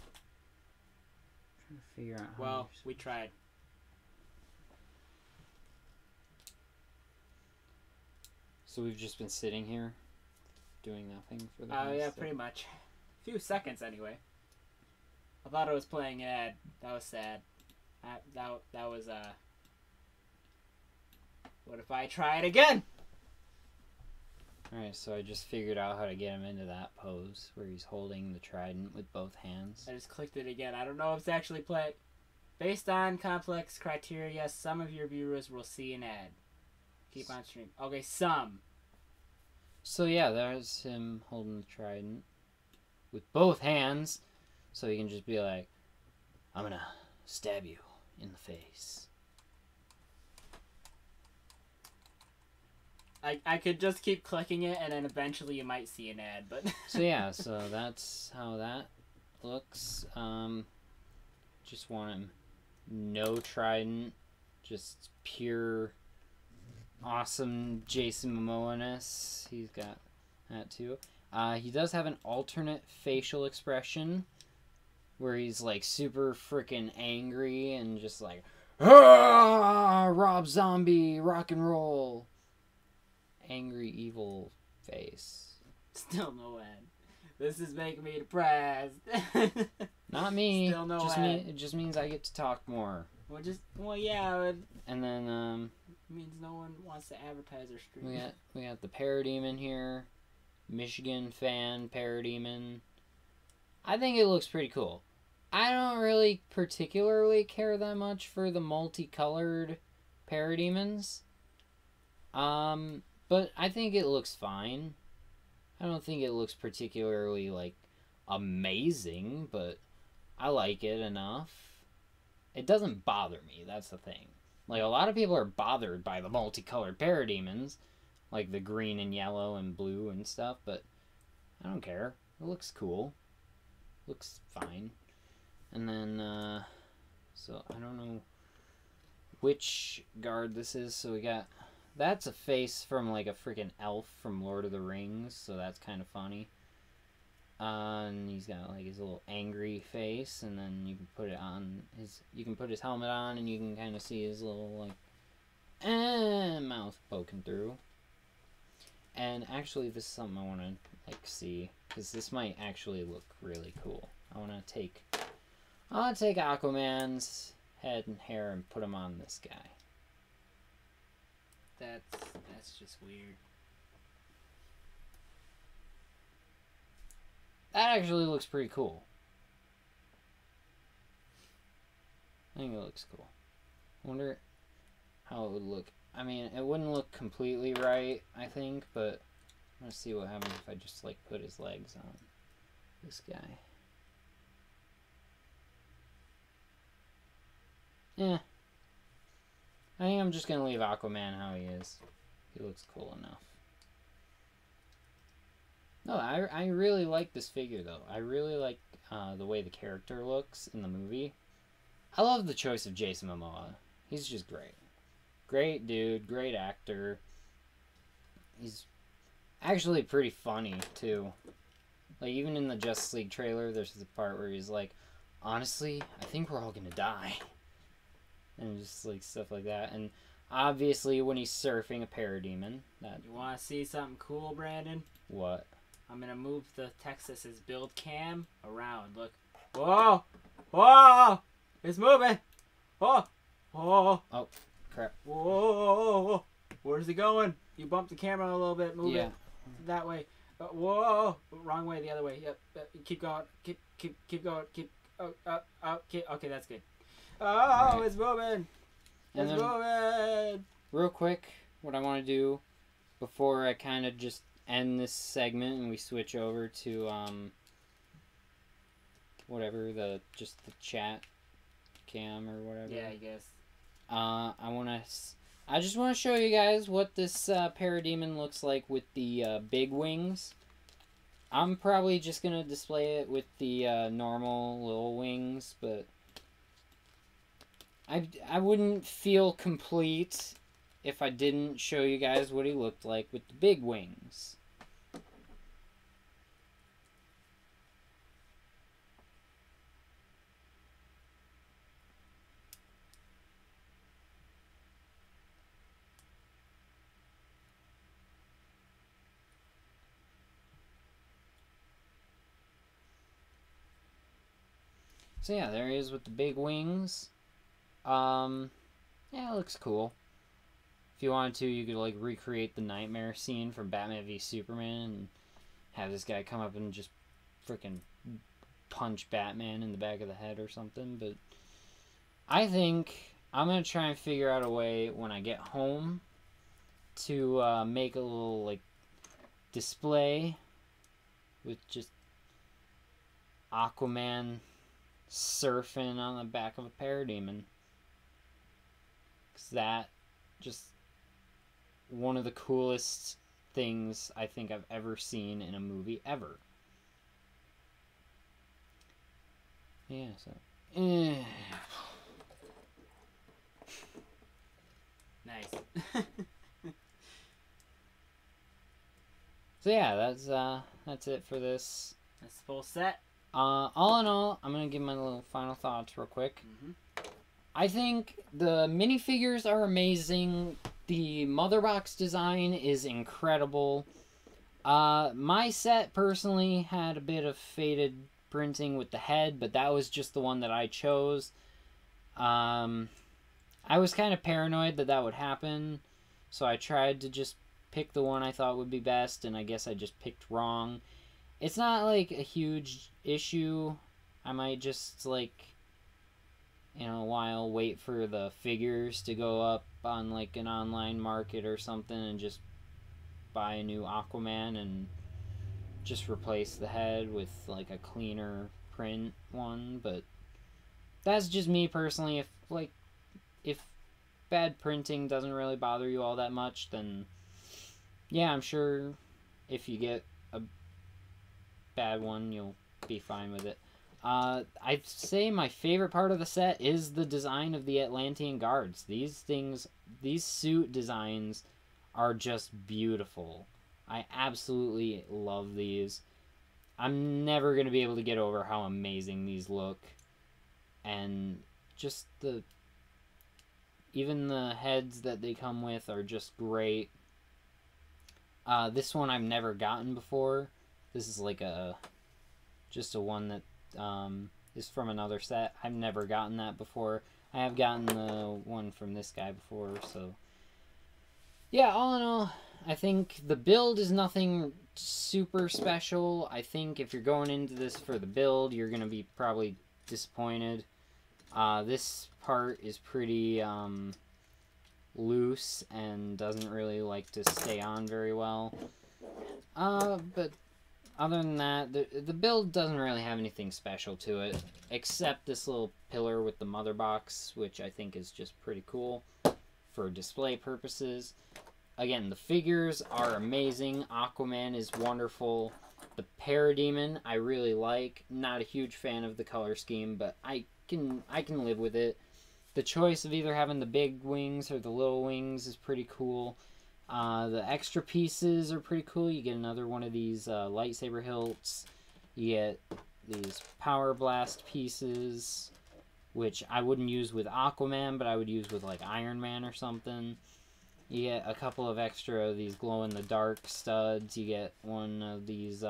to figure out how. Well, we tried. So we've just been sitting here, doing nothing for the. Oh, past, yeah, pretty much. A few seconds, anyway. I thought it was playing an ad. That was sad. That was, What if I try it again? Alright, so I just figured out how to get him into that pose where he's holding the trident with both hands. I just clicked it again. I don't know if it's actually playing. Based on complex criteria, some of your viewers will see an ad. Keep on stream. Okay, some. So yeah, there's him holding the trident with both hands, so he can just be like, I'm gonna stab you in the face. I could just keep clicking it, and then eventually you might see an ad, but... So yeah, so that's how that looks. Just want him no trident, just pure awesome Jason Momoa-ness. He's got that too. He does have an alternate facial expression where he's like super freaking angry and just like, ah, Rob Zombie, rock and roll. Angry, evil face. Still no ad. This is making me depressed. Not me. Still no just ad. it just means I get to talk more. Well, yeah, it And then means no one wants to advertise their stream. we got the Parademon here, Michigan fan Parademon. I think it looks pretty cool. I don't really particularly care that much for the multicolored Parademons. But I think it looks fine. I don't think it looks particularly, like, amazing, but I like it enough. It doesn't bother me, that's the thing. Like, a lot of people are bothered by the multicolored Parademons, like the green and yellow and blue and stuff, but I don't care. It looks cool. Looks fine. And then, so I don't know which guard this is, so we got... That's a face from, like, a freaking elf from Lord of the Rings, so that's kind of funny. And he's got, like, his little angry face, and then you can put it on his... You can put his helmet on, and you can kind of see his little, like, and mouth poking through. And actually, this is something I want to like see, because this might actually look really cool. I want to take Aquaman's head and hair and put them on this guy. That's just weird. That actually looks pretty cool. I think it looks cool. I wonder how it would look. I mean, it wouldn't look completely right, I think, but I'm gonna see what happens if I just like put his legs on this guy. Yeah. I think I'm just gonna leave Aquaman how he is. He looks cool enough. No, I really like this figure though. I really like the way the character looks in the movie. I love the choice of Jason Momoa. He's just great. Great dude, great actor. He's actually pretty funny too. Like even in the Justice League trailer, there's the part where he's like, honestly, I think we're all gonna die. And just like stuff like that. And obviously when he's surfing a parademon. You wanna see something cool, Brandon? What? I'm gonna move the Texas's build cam around. Look. Whoa! Whoa! It's moving! Whoa! Whoa! Oh, crap. Whoa! Where's it going? You bumped the camera a little bit. Move it that way. Whoa! Wrong way. The other way. Yep. Keep going. Keep going. Keep. Okay, that's good. Oh, right. It's moving. It's moving. Real quick, what I want to do before I kind of just end this segment and we switch over to whatever the chat cam or whatever. Yeah, I guess. I just want to show you guys what this parademon looks like with the big wings. I'm probably just gonna display it with the normal little wings, but I wouldn't feel complete if I didn't show you guys what he looked like with the big wings. So yeah, there he is with the big wings. Yeah, it looks cool. If you wanted to, you could like recreate the nightmare scene from Batman v Superman and have this guy come up and just freaking punch Batman in the back of the head or something. But I think I'm gonna try and figure out a way when I get home to make a little like display with just Aquaman surfing on the back of a parademon. Because that just one of the coolest things I think I've ever seen in a movie ever. Yeah, so Nice. So yeah, that's it for this. That's the full set. All in all, I'm gonna give my little final thoughts real quick. I think the minifigures are amazing. The mother box design is incredible. My set personally had a bit of faded printing with the head, but that was just the one that I chose. I was kind of paranoid that would happen, so I tried to just pick the one I thought would be best, and I guess I just picked wrong. It's not like a huge issue. I might just like, in a while, wait for the figures to go up on like an online market or something and just buy a new Aquaman and just replace the head with like a cleaner print one. But that's just me personally. If bad printing doesn't really bother you all that much, then yeah, I'm sure if you get a bad one, you'll be fine with it. I'd say my favorite part of the set is the design of the Atlantean guards. These suit designs are just beautiful. I absolutely love these. I'm never going to be able to get over how amazing these look. And just Even the heads that they come with are just great. This one I've never gotten before. This is like just a one that is from another set. I've never gotten that before. I have gotten the one from this guy before, so yeah, all in all, I think the build is nothing super special. I think if you're going into this for the build, you're gonna be probably disappointed. This part is pretty loose and doesn't really like to stay on very well. But other than that, the build doesn't really have anything special to it, except this little pillar with the mother box, which I think is just pretty cool for display purposes. Again, the figures are amazing. Aquaman is wonderful. The Parademon I really like. Not a huge fan of the color scheme, but I can live with it. The choice of either having the big wings or the little wings is pretty cool. The extra pieces are pretty cool. You get another one of these lightsaber hilts. You get these power blast pieces, which I wouldn't use with Aquaman, but I would use with like Iron Man or something. You get a couple of extra of these glow-in-the-dark studs. You get one of these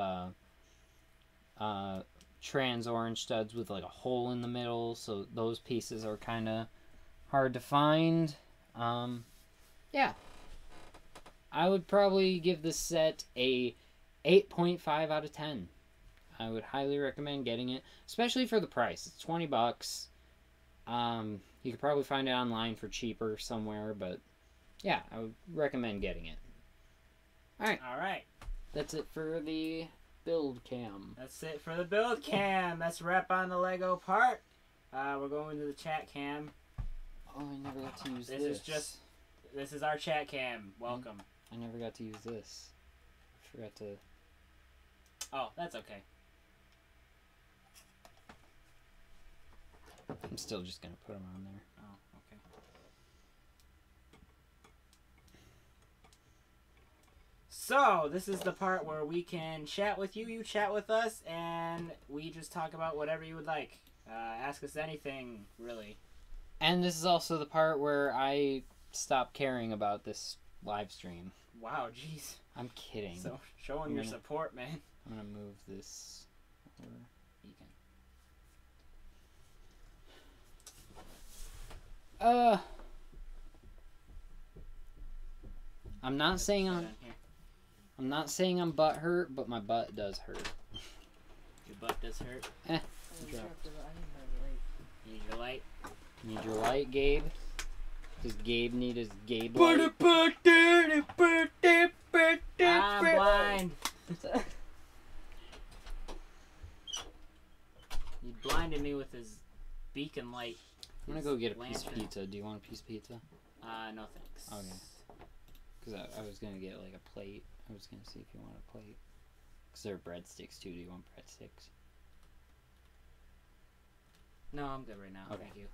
trans-orange studs with like a hole in the middle, so those pieces are kind of hard to find. Yeah. I would probably give this set a 8.5 out of 10. I would highly recommend getting it, especially for the price. It's $20. You could probably find it online for cheaper somewhere, but yeah, I would recommend getting it. Alright. Alright. That's it for the build cam. That's it for the build cam. Let's wrap on the Lego part. We're going to the chat cam. Oh, I never got to use this. This is our chat cam. Welcome. I never got to use this. I forgot to... Oh, that's okay. I'm still just going to put them on there. Oh, okay. So, this is the part where we can chat with you, you chat with us, and we just talk about whatever you would like. Ask us anything, really. And this is also the part where I stop caring about this live stream. Wow, jeez. I'm kidding. So, showing your support, man. I'm going to move this over. You can. I'm not saying I'm butt hurt, but my butt does hurt. Your butt does hurt? I Dropped. Need your light? Need your light, Gabe? Does Gabe need his Gabe I'm light? blind. He blinded me with his beacon light. I'm gonna go get a piece of pizza. Do you want a piece of pizza? No thanks. Okay. Because I was gonna get like a plate. I was gonna see if you want a plate. Because there are breadsticks too. Do you want breadsticks? No, I'm good right now. Okay. Thank you.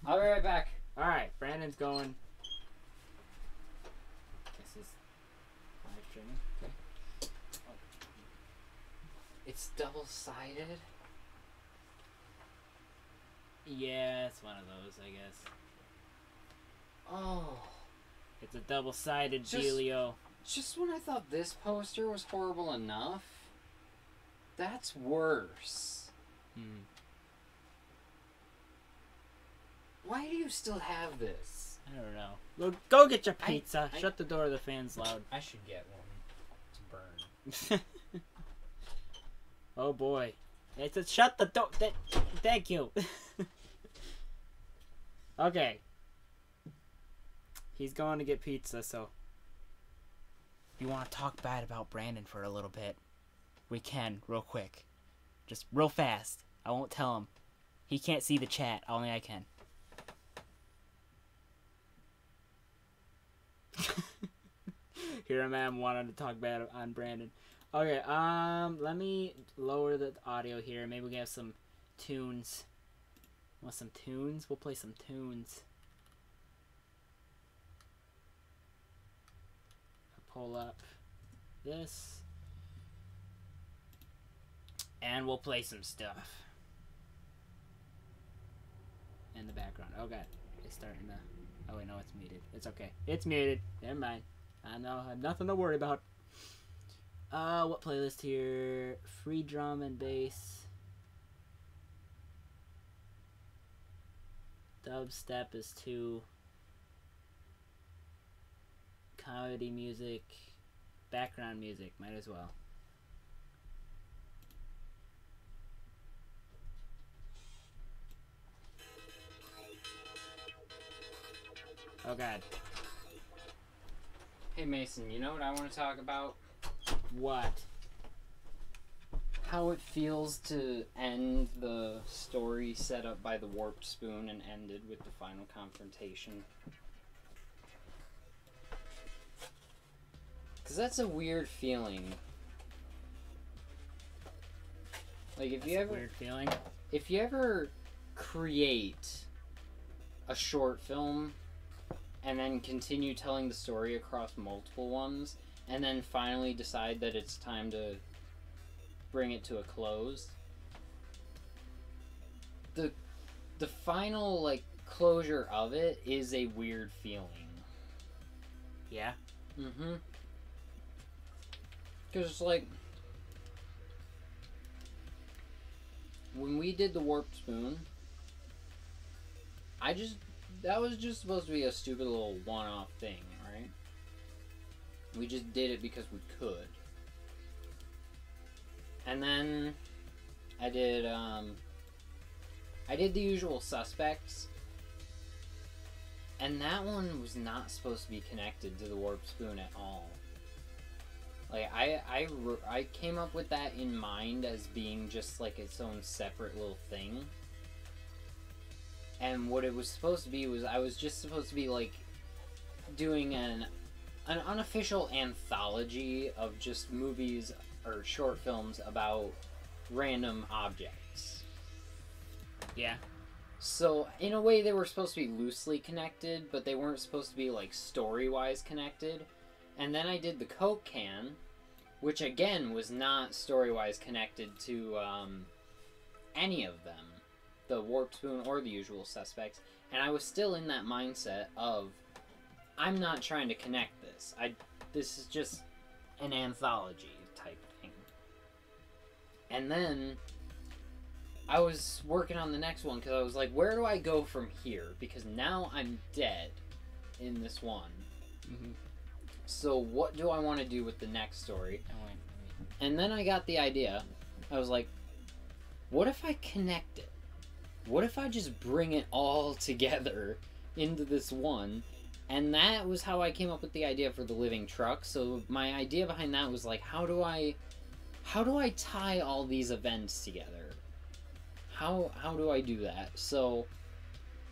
I'll be right back. Alright, Brandon's going. This is live streaming. Okay. Oh. It's double-sided. Yeah, it's one of those, I guess. Oh. It's a double-sided Just- dealio. Just when I thought this poster was horrible enough, that's worse. Why do you still have this? I don't know. Go get your pizza. I- Shut the door. The fan's loud. I should get one to burn. Oh boy. It's a shut the door. Thank you. Okay. He's going to get pizza, so if you want to talk bad about Brandon for a little bit, we can, real quick. Just real fast. I won't tell him. He can't see the chat. Only I can. Here I am wanting to talk bad on Brandon. Okay, let me lower the audio here. Maybe we can have some tunes. Want some tunes? We'll play some tunes. Pull up this. And we'll play some stuff in the background. Okay, it's starting to Oh wait, no, it's muted. It's okay. It's muted. Never mind. I know. I have nothing to worry about. What playlist here? Free drum and bass. Dubstep is 2. Comedy music. Background music. Might as well. Oh god. Hey Mason, you know what I want to talk about? What? How it feels to end the story set up by the Warped Spoon and ended with the final confrontation. Because that's a weird feeling. Like, if you ever... Weird feeling. If you ever create a short film and then continue telling the story across multiple ones, and then finally decide that it's time to bring it to a close, the final, like, closure of it is a weird feeling. Yeah? Mm-hmm. Because, like, when we did the Warped Spoon, that was just supposed to be a stupid little one-off thing, right? We just did it because we could. And then I did The Usual Suspects, and that one was not supposed to be connected to the Warped Spoon at all. Like, I came up with that in mind as being just like its own separate little thing. And what it was supposed to be was I was just supposed to be like doing an unofficial anthology of just movies or short films about random objects. Yeah. So in a way they were supposed to be loosely connected, but they weren't supposed to be like story-wise connected. And then I did the Coke can, which again was not story-wise connected to any of them. The Warped Spoon or The Usual Suspects, and I was still in that mindset of, I'm not trying to connect this. This is just an anthology type thing. And then I was working on the next one because I was like, where do I go from here? Because now I'm dead in this one. Mm-hmm. So what do I want to do with the next story? Oh, wait. And then I got the idea. I was like, what if I connect it? What if I just bring it all together into this one? And that was how I came up with the idea for the living truck. So my idea behind that was like, how do I tie all these events together? How do I do that? So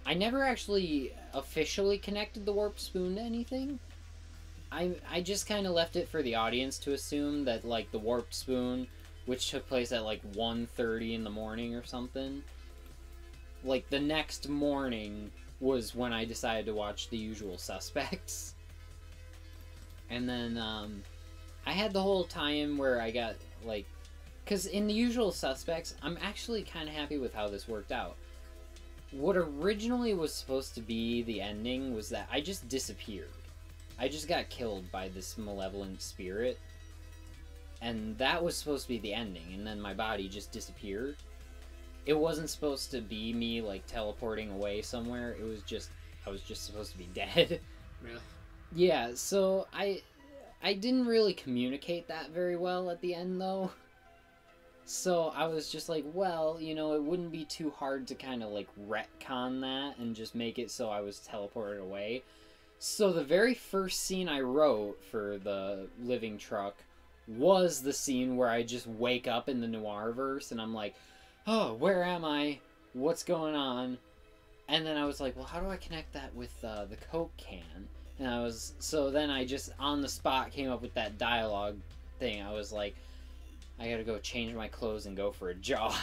I never actually officially connected the Warped Spoon to anything. I just kind of left it for the audience to assume that, like, the Warped Spoon, which took place at like 1:30 in the morning or something, like, the next morning was when I decided to watch The Usual Suspects. And then, I had the whole time where I got, like... Because in The Usual Suspects, I'm actually kind of happy with how this worked out. What originally was supposed to be the ending was that I just disappeared. I just got killed by this malevolent spirit. And that was supposed to be the ending, and then my body just disappeared. It wasn't supposed to be me, like, teleporting away somewhere. It was just... I was just supposed to be dead. Really? Yeah, so I didn't really communicate that very well at the end, though. So I was just like, well, you know, it wouldn't be too hard to kind of, like, retcon that and just make it so I was teleported away. So the very first scene I wrote for the living truck was the scene where I just wake up in the Noirverse and I'm like, oh, where am I? What's going on? And then I was like, well, how do I connect that with the Coke can? And so then I just on the spot came up with that dialogue thing. I was like, I gotta go change my clothes and go for a jog.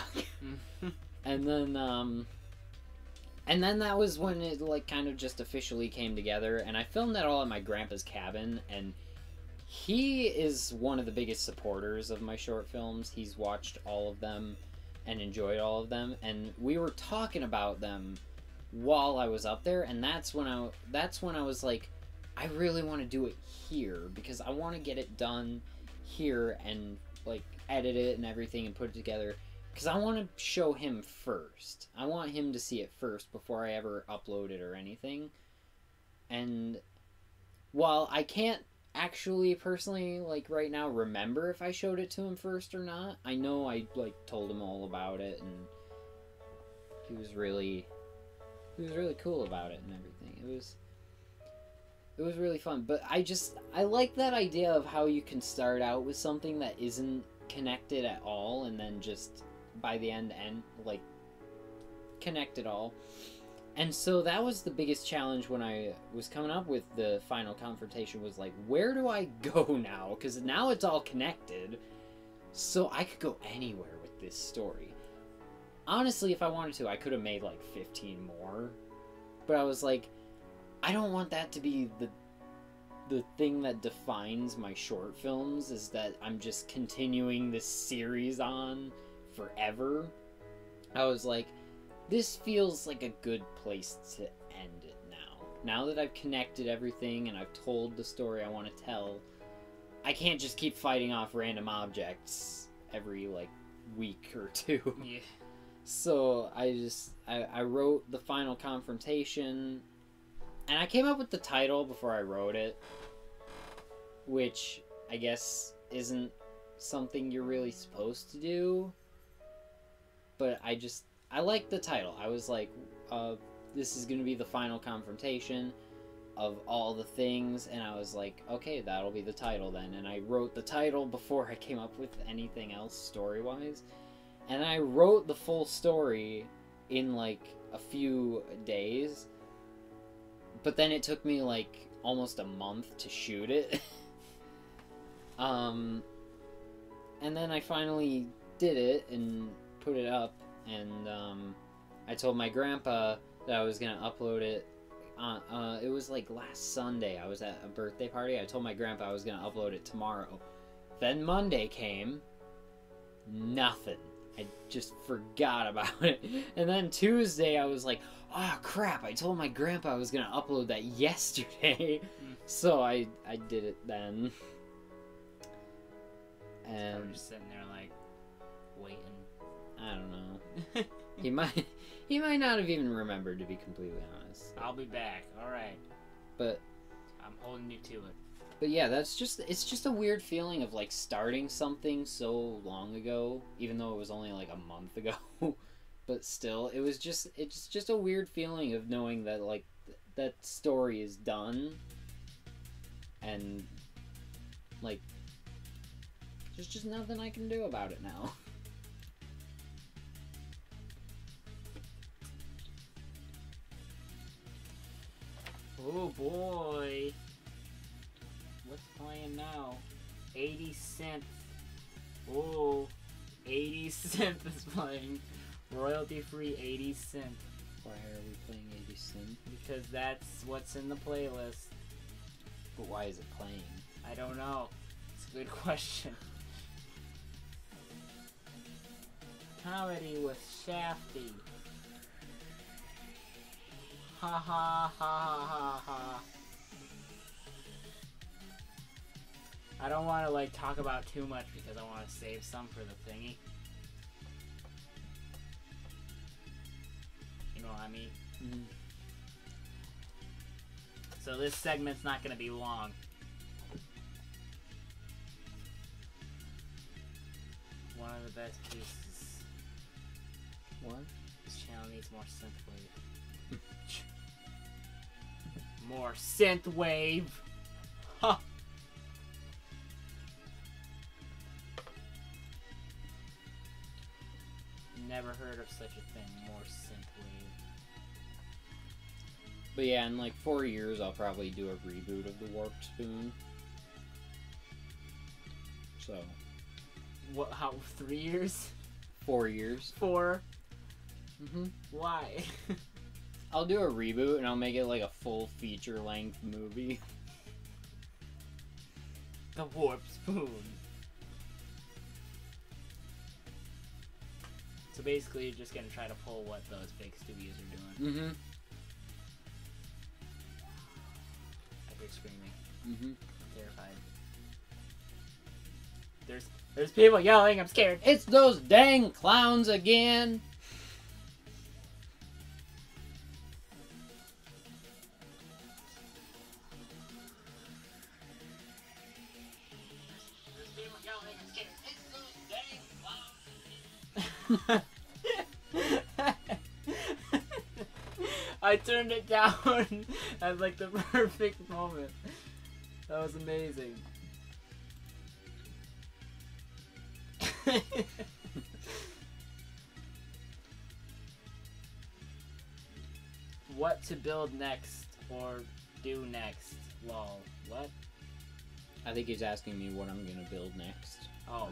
And then that was when it, like, kind of just officially came together. And I filmed that all at my grandpa's cabin, and he is one of the biggest supporters of my short films. He's watched all of them and enjoyed all of them, and we were talking about them while I was up there, and that's when I was like, I really want to do it here because I want to get it done here and like edit it and everything and put it together because I want to show him first. I want him to see it first before I ever upload it or anything. And while I can't actually personally like right now remember if I showed it to him first or not, I know I like told him all about it, and he was really cool about it and everything. It was really fun. But I like that idea of how you can start out with something that isn't connected at all and then just by the end like connect it all. And so that was the biggest challenge when I was coming up with the final confrontation, was like, where do I go now? Because now it's all connected. So I could go anywhere with this story. Honestly, if I wanted to, I could have made like 15 more. But I was like, I don't want that to be the thing that defines my short films, is that I'm just continuing this series on forever. I was like, this feels like a good place to end it now. Now that I've connected everything and I've told the story I want to tell, I can't just keep fighting off random objects every, like, week or two. Yeah. So I wrote the final confrontation, and I came up with the title before I wrote it, which I guess isn't something you're really supposed to do, but I like the title. I was like, this is going to be the final confrontation of all the things, and I was like, okay, that'll be the title then. And I wrote the title before I came up with anything else story-wise, and I wrote the full story in like a few days, but then it took me like almost a month to shoot it. And then I finally did it and put it up. And I told my grandpa that I was going to upload it. It was like last Sunday. I was at a birthday party. I told my grandpa I was going to upload it tomorrow. Then Monday came. Nothing. I just forgot about it. And then Tuesday I was like, oh crap, I told my grandpa I was going to upload that yesterday. So I did it then. And I'm just sitting there like waiting. I don't know. he might not have even remembered, to be completely honest. I'll be back. All right. But I'm holding you to it. But yeah, it's just a weird feeling of like starting something so long ago, even though it was only like a month ago. But still, it's just a weird feeling of knowing that like that story is done, and like there's just nothing I can do about it now. Oh boy. What's playing now? 80 Cent. Oh, 80 Cent is playing. Royalty free 80 Cent. Why are we playing 80 Cent? Because that's what's in the playlist. But why is it playing? I don't know. It's a good question. Comedy with Shafty. Ha ha ha ha ha. I don't want to like talk about too much because I want to save some for the thingy. You know what I mean? Mm-hmm. So this segment's not going to be long. One of the best pieces. What? This channel needs more synthwave. More synthwave. Ha! Never heard of such a thing. More synthwave. But yeah, in like 4 years, I'll probably do a reboot of the Warped Spoon. So. What? How? 3 years? 4 years. 4. Mm-hmm. Why? I'll do a reboot and I'll make it like a full feature-length movie. The Warp Spoon. So basically, you're just gonna try to pull what those big studios are doing. Mm-hmm. started screaming. Mm-hmm. Terrified. There's people yelling. I'm scared. It's those dang clowns again. There's people yelling. I'm scared. It's those dang clowns. I turned it down at like the perfect moment. That was amazing. What to build next or do next? Lol. What? I think he's asking me what I'm gonna build next. Oh.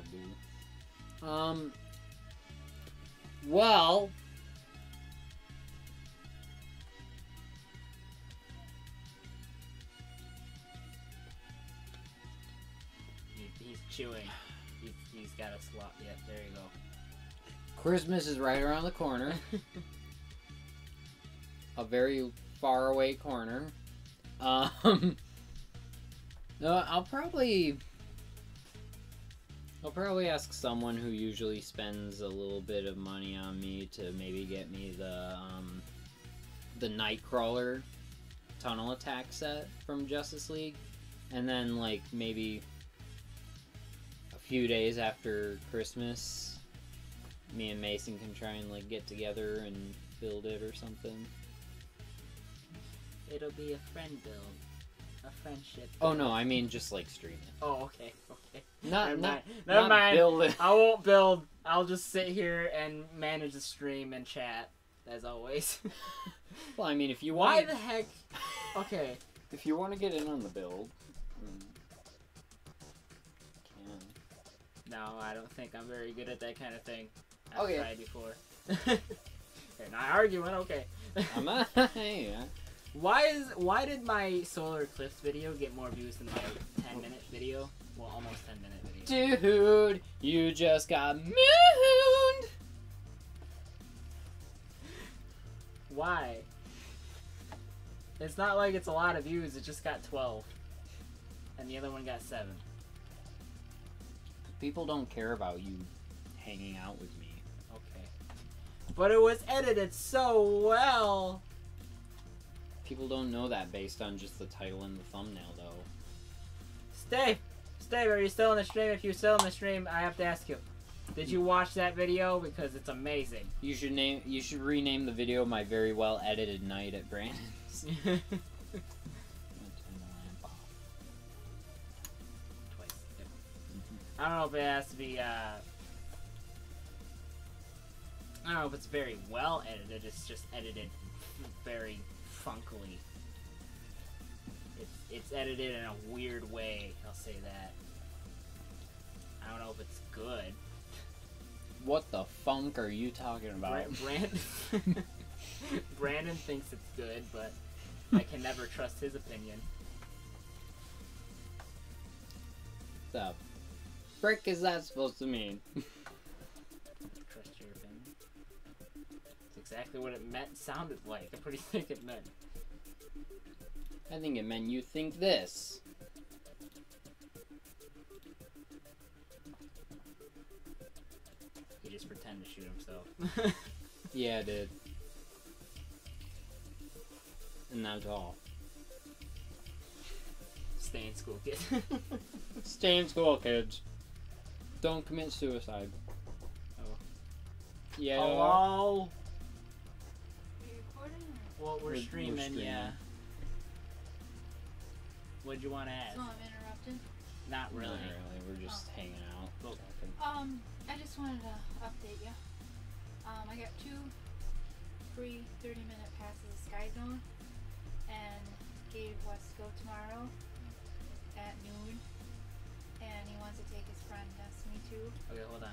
Well, He's chewing. He's got a slot. Yeah, there you go. Christmas is right around the corner. A very far away corner. No, I'll probably ask someone who usually spends a little bit of money on me to maybe get me the Nightcrawler tunnel attack set from Justice League, and then like maybe a few days after Christmas, me and Mason can try and like get together and build it or something. It'll be a friend build. A friendship build. Oh no, I mean just like stream it. Oh, okay, okay. Never Never mind. build it. I won't build. I'll just sit here and manage the stream and chat, as always. Well, I mean, if you Why want, the heck? Okay. if you want to get in on the build, can. No, I don't think I'm very good at that kind of thing. I've Okay. tried before. They're not arguing. Okay. I'm not. Yeah. Why did my solar eclipse video get more views than my 10-minute video? Well, almost 10-minute video. Dude, you just got mooned. Why? It's not like it's a lot of views. It just got 12, and the other one got 7. People don't care about you hanging out with me. Okay. But it was edited so well. People don't know that based on just the title and the thumbnail, though. Steve, are you still in the stream? If you're still in the stream, I have to ask you, did you watch that video? Because it's amazing. You should rename the video "My Very Well Edited Night at Brandon's." I'm gonna turn the lamp off. Twice. I don't know if it has to be. I don't know if it's very well edited. It's just edited very funkily. It's edited in a weird way. I'll say that. I don't know if it's good. What the funk are you talking about? Brandon thinks it's good, but I can never trust his opinion. The frick is that supposed to mean? Trust your opinion. It's exactly what it sounded like. I pretty think it meant. I think it meant you think this. He just pretended to shoot himself. Yeah, I did. And that's all. Stay in school, kid. Stay in school, kids. Don't commit suicide. Oh. Yeah. Hello? Are you recording? Well, we're streaming, streaming. yeah. What'd you want to ask? So I'm interrupted. Not really. Not really. We're just hanging out. Cool. talking. I just wanted to update you. I got 2 free 30-minute passes to Sky Zone, and Gabe wants to go tomorrow at noon, and he wants to take his friend Destiny too. Okay, hold on.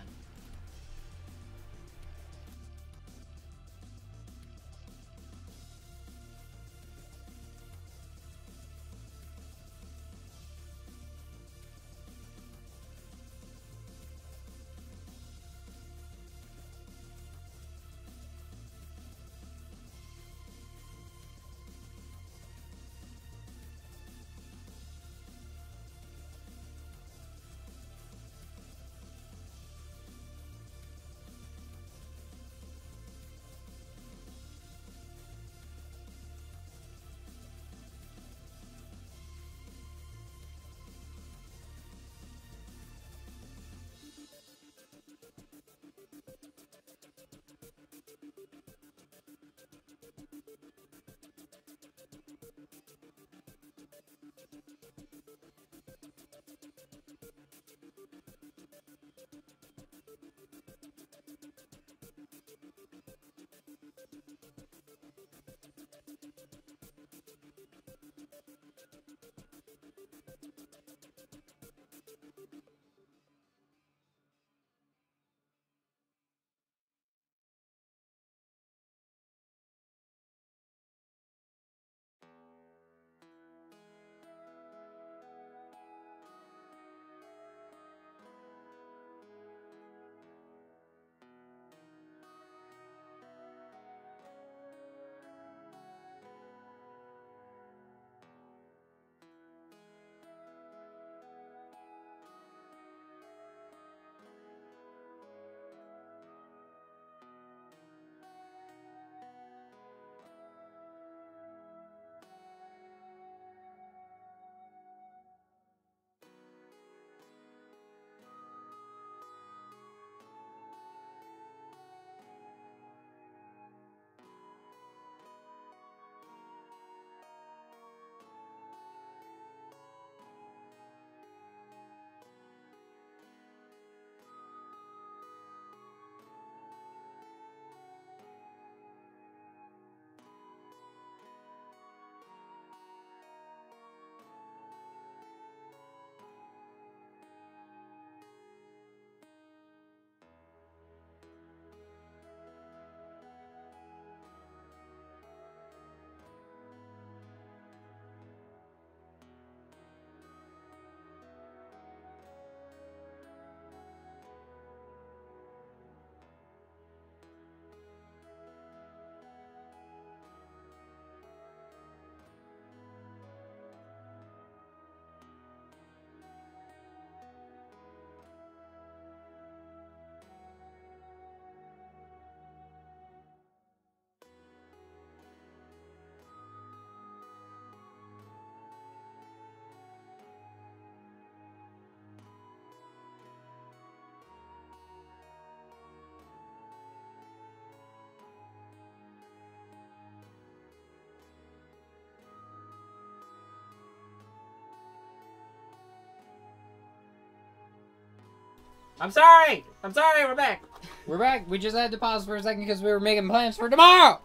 I'm sorry. We're back. We're back. We just had to pause for a second because we were making plans for tomorrow.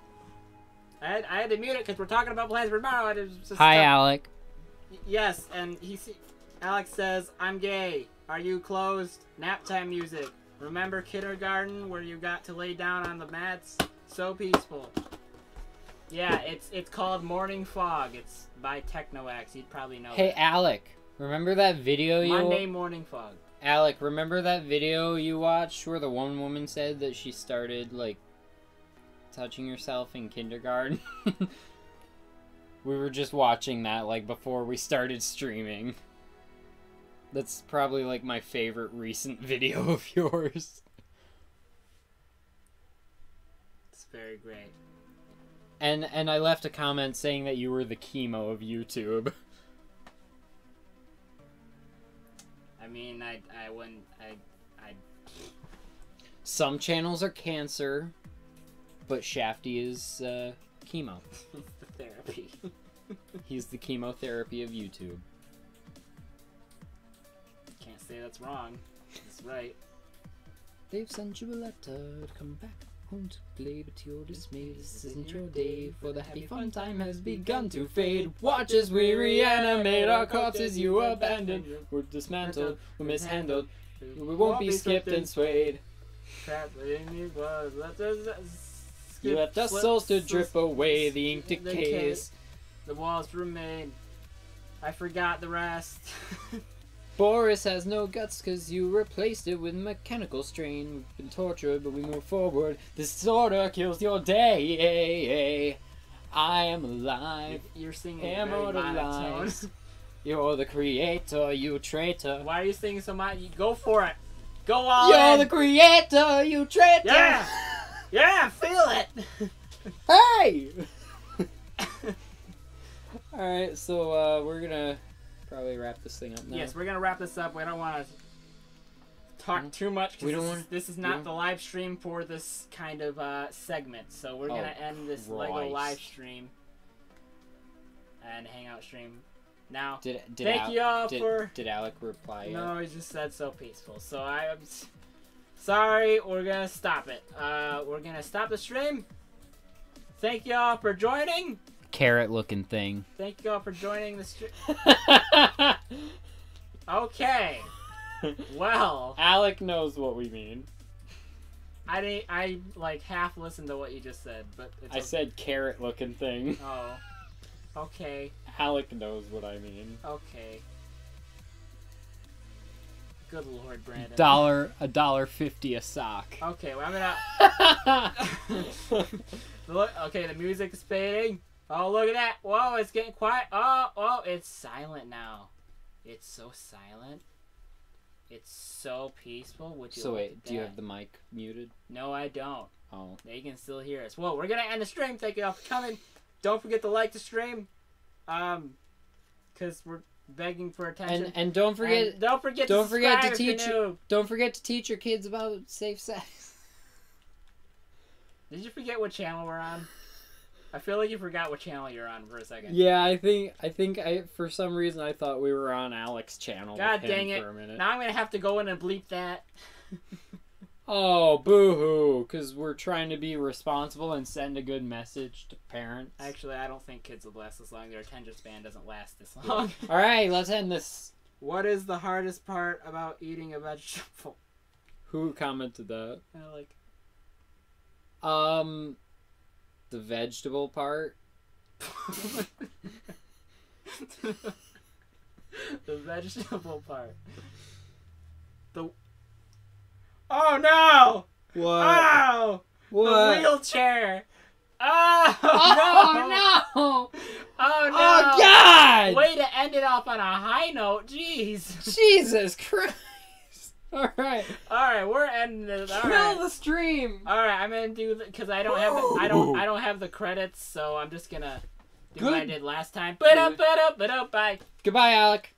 I had to mute it because we're talking about plans for tomorrow. And it was just Hi, stuff. Alec. Yes, and Alex says, I'm gay. Are you closed? Nap time music. Remember kindergarten where you got to lay down on the mats? So peaceful. Yeah, it's called Morning Fog. It's by Technoax. You'd probably know. Hey, that. Alec. Remember that video you... Monday Morning Fog. Alec, remember that video you watched where the one woman said that she started, like, touching herself in kindergarten? We were just watching that, like, before we started streaming. That's probably, like, my favorite recent video of yours. It's very great. And I left a comment saying that you were the chemo of YouTube. I mean, I wouldn't, Some channels are cancer, but Shafty is, chemo. It's the therapy. He's the chemotherapy of YouTube. Can't say that's wrong. That's right. They've sent you a letter to come back home to play, but you're dismayed. This isn't your day, for the happy fun time has begun to fade. Watch as we reanimate our corpses you abandoned. We're dismantled, we're mishandled, we won't be skipped and swayed. You left our souls to drip away, the ink decays. The walls remain. I forgot the rest. Boris has no guts cause you replaced it with mechanical strain. We've been tortured but we move forward. This disorder kills your day. I am alive. You're singing very monotone. Immortalized. You're the creator, you traitor. Why are you singing so much? Go for it. Go all You're in. the creator, you traitor. Yeah. Yeah, feel it. Hey! Alright, so we're gonna probably wrap this thing up now. Yes, we're gonna wrap this up. We don't want to talk too much. We don't want. This is not the live stream for this kind of segment. So we're gonna end this Lego live stream and Hangout stream now. Thank you all for. Did Alec reply yet? No, he just said so peaceful. So I'm sorry. We're gonna stop it. We're gonna stop the stream. Thank you all for joining. Carrot looking thing. Thank you all for joining the stream. Okay. Well, Alec knows what we mean. I like half listened to what you just said, but it's I said carrot looking thing. Oh. Okay. Alec knows what I mean. Okay. Good Lord, Brandon. $1.50 a sock. Okay, well, I'm gonna. Look. Okay, the music is fading. Oh, look at that! Whoa, it's getting quiet. Oh, it's silent now. It's so silent. It's so peaceful. Would you? So look wait, at do you that? have the mic muted? No, I don't. Oh. They can still hear us. Well, we're gonna end the stream. Thank you all for coming. Don't forget to like the stream. Because we're begging for attention. And don't forget. And don't forget to teach. Don't forget to teach your kids about safe sex. Did you forget what channel we're on? I feel like you forgot what channel you're on for a second. Yeah, I think for some reason I thought we were on Alec's channel. God with him dang it! For a minute. Now I'm gonna have to go in and bleep that. Oh, boo-hoo! Because we're trying to be responsible and send a good message to parents. Actually, I don't think kids will last this long. Their attention span doesn't last this long. All right, let's end this. What is the hardest part about eating a vegetable? Who commented that? I like. The vegetable part. The vegetable part. Oh no! What? Oh! What? The wheelchair! Oh! Oh no! Oh no! Oh God! Way to end it off on a high note. Jeez. Jesus Christ! All right. All right, we're ending this. All Kill right. the stream. All right, I'm gonna do because I don't have the, I don't have the credits, so I'm just gonna do what I did last time. Bye. Goodbye, Alec.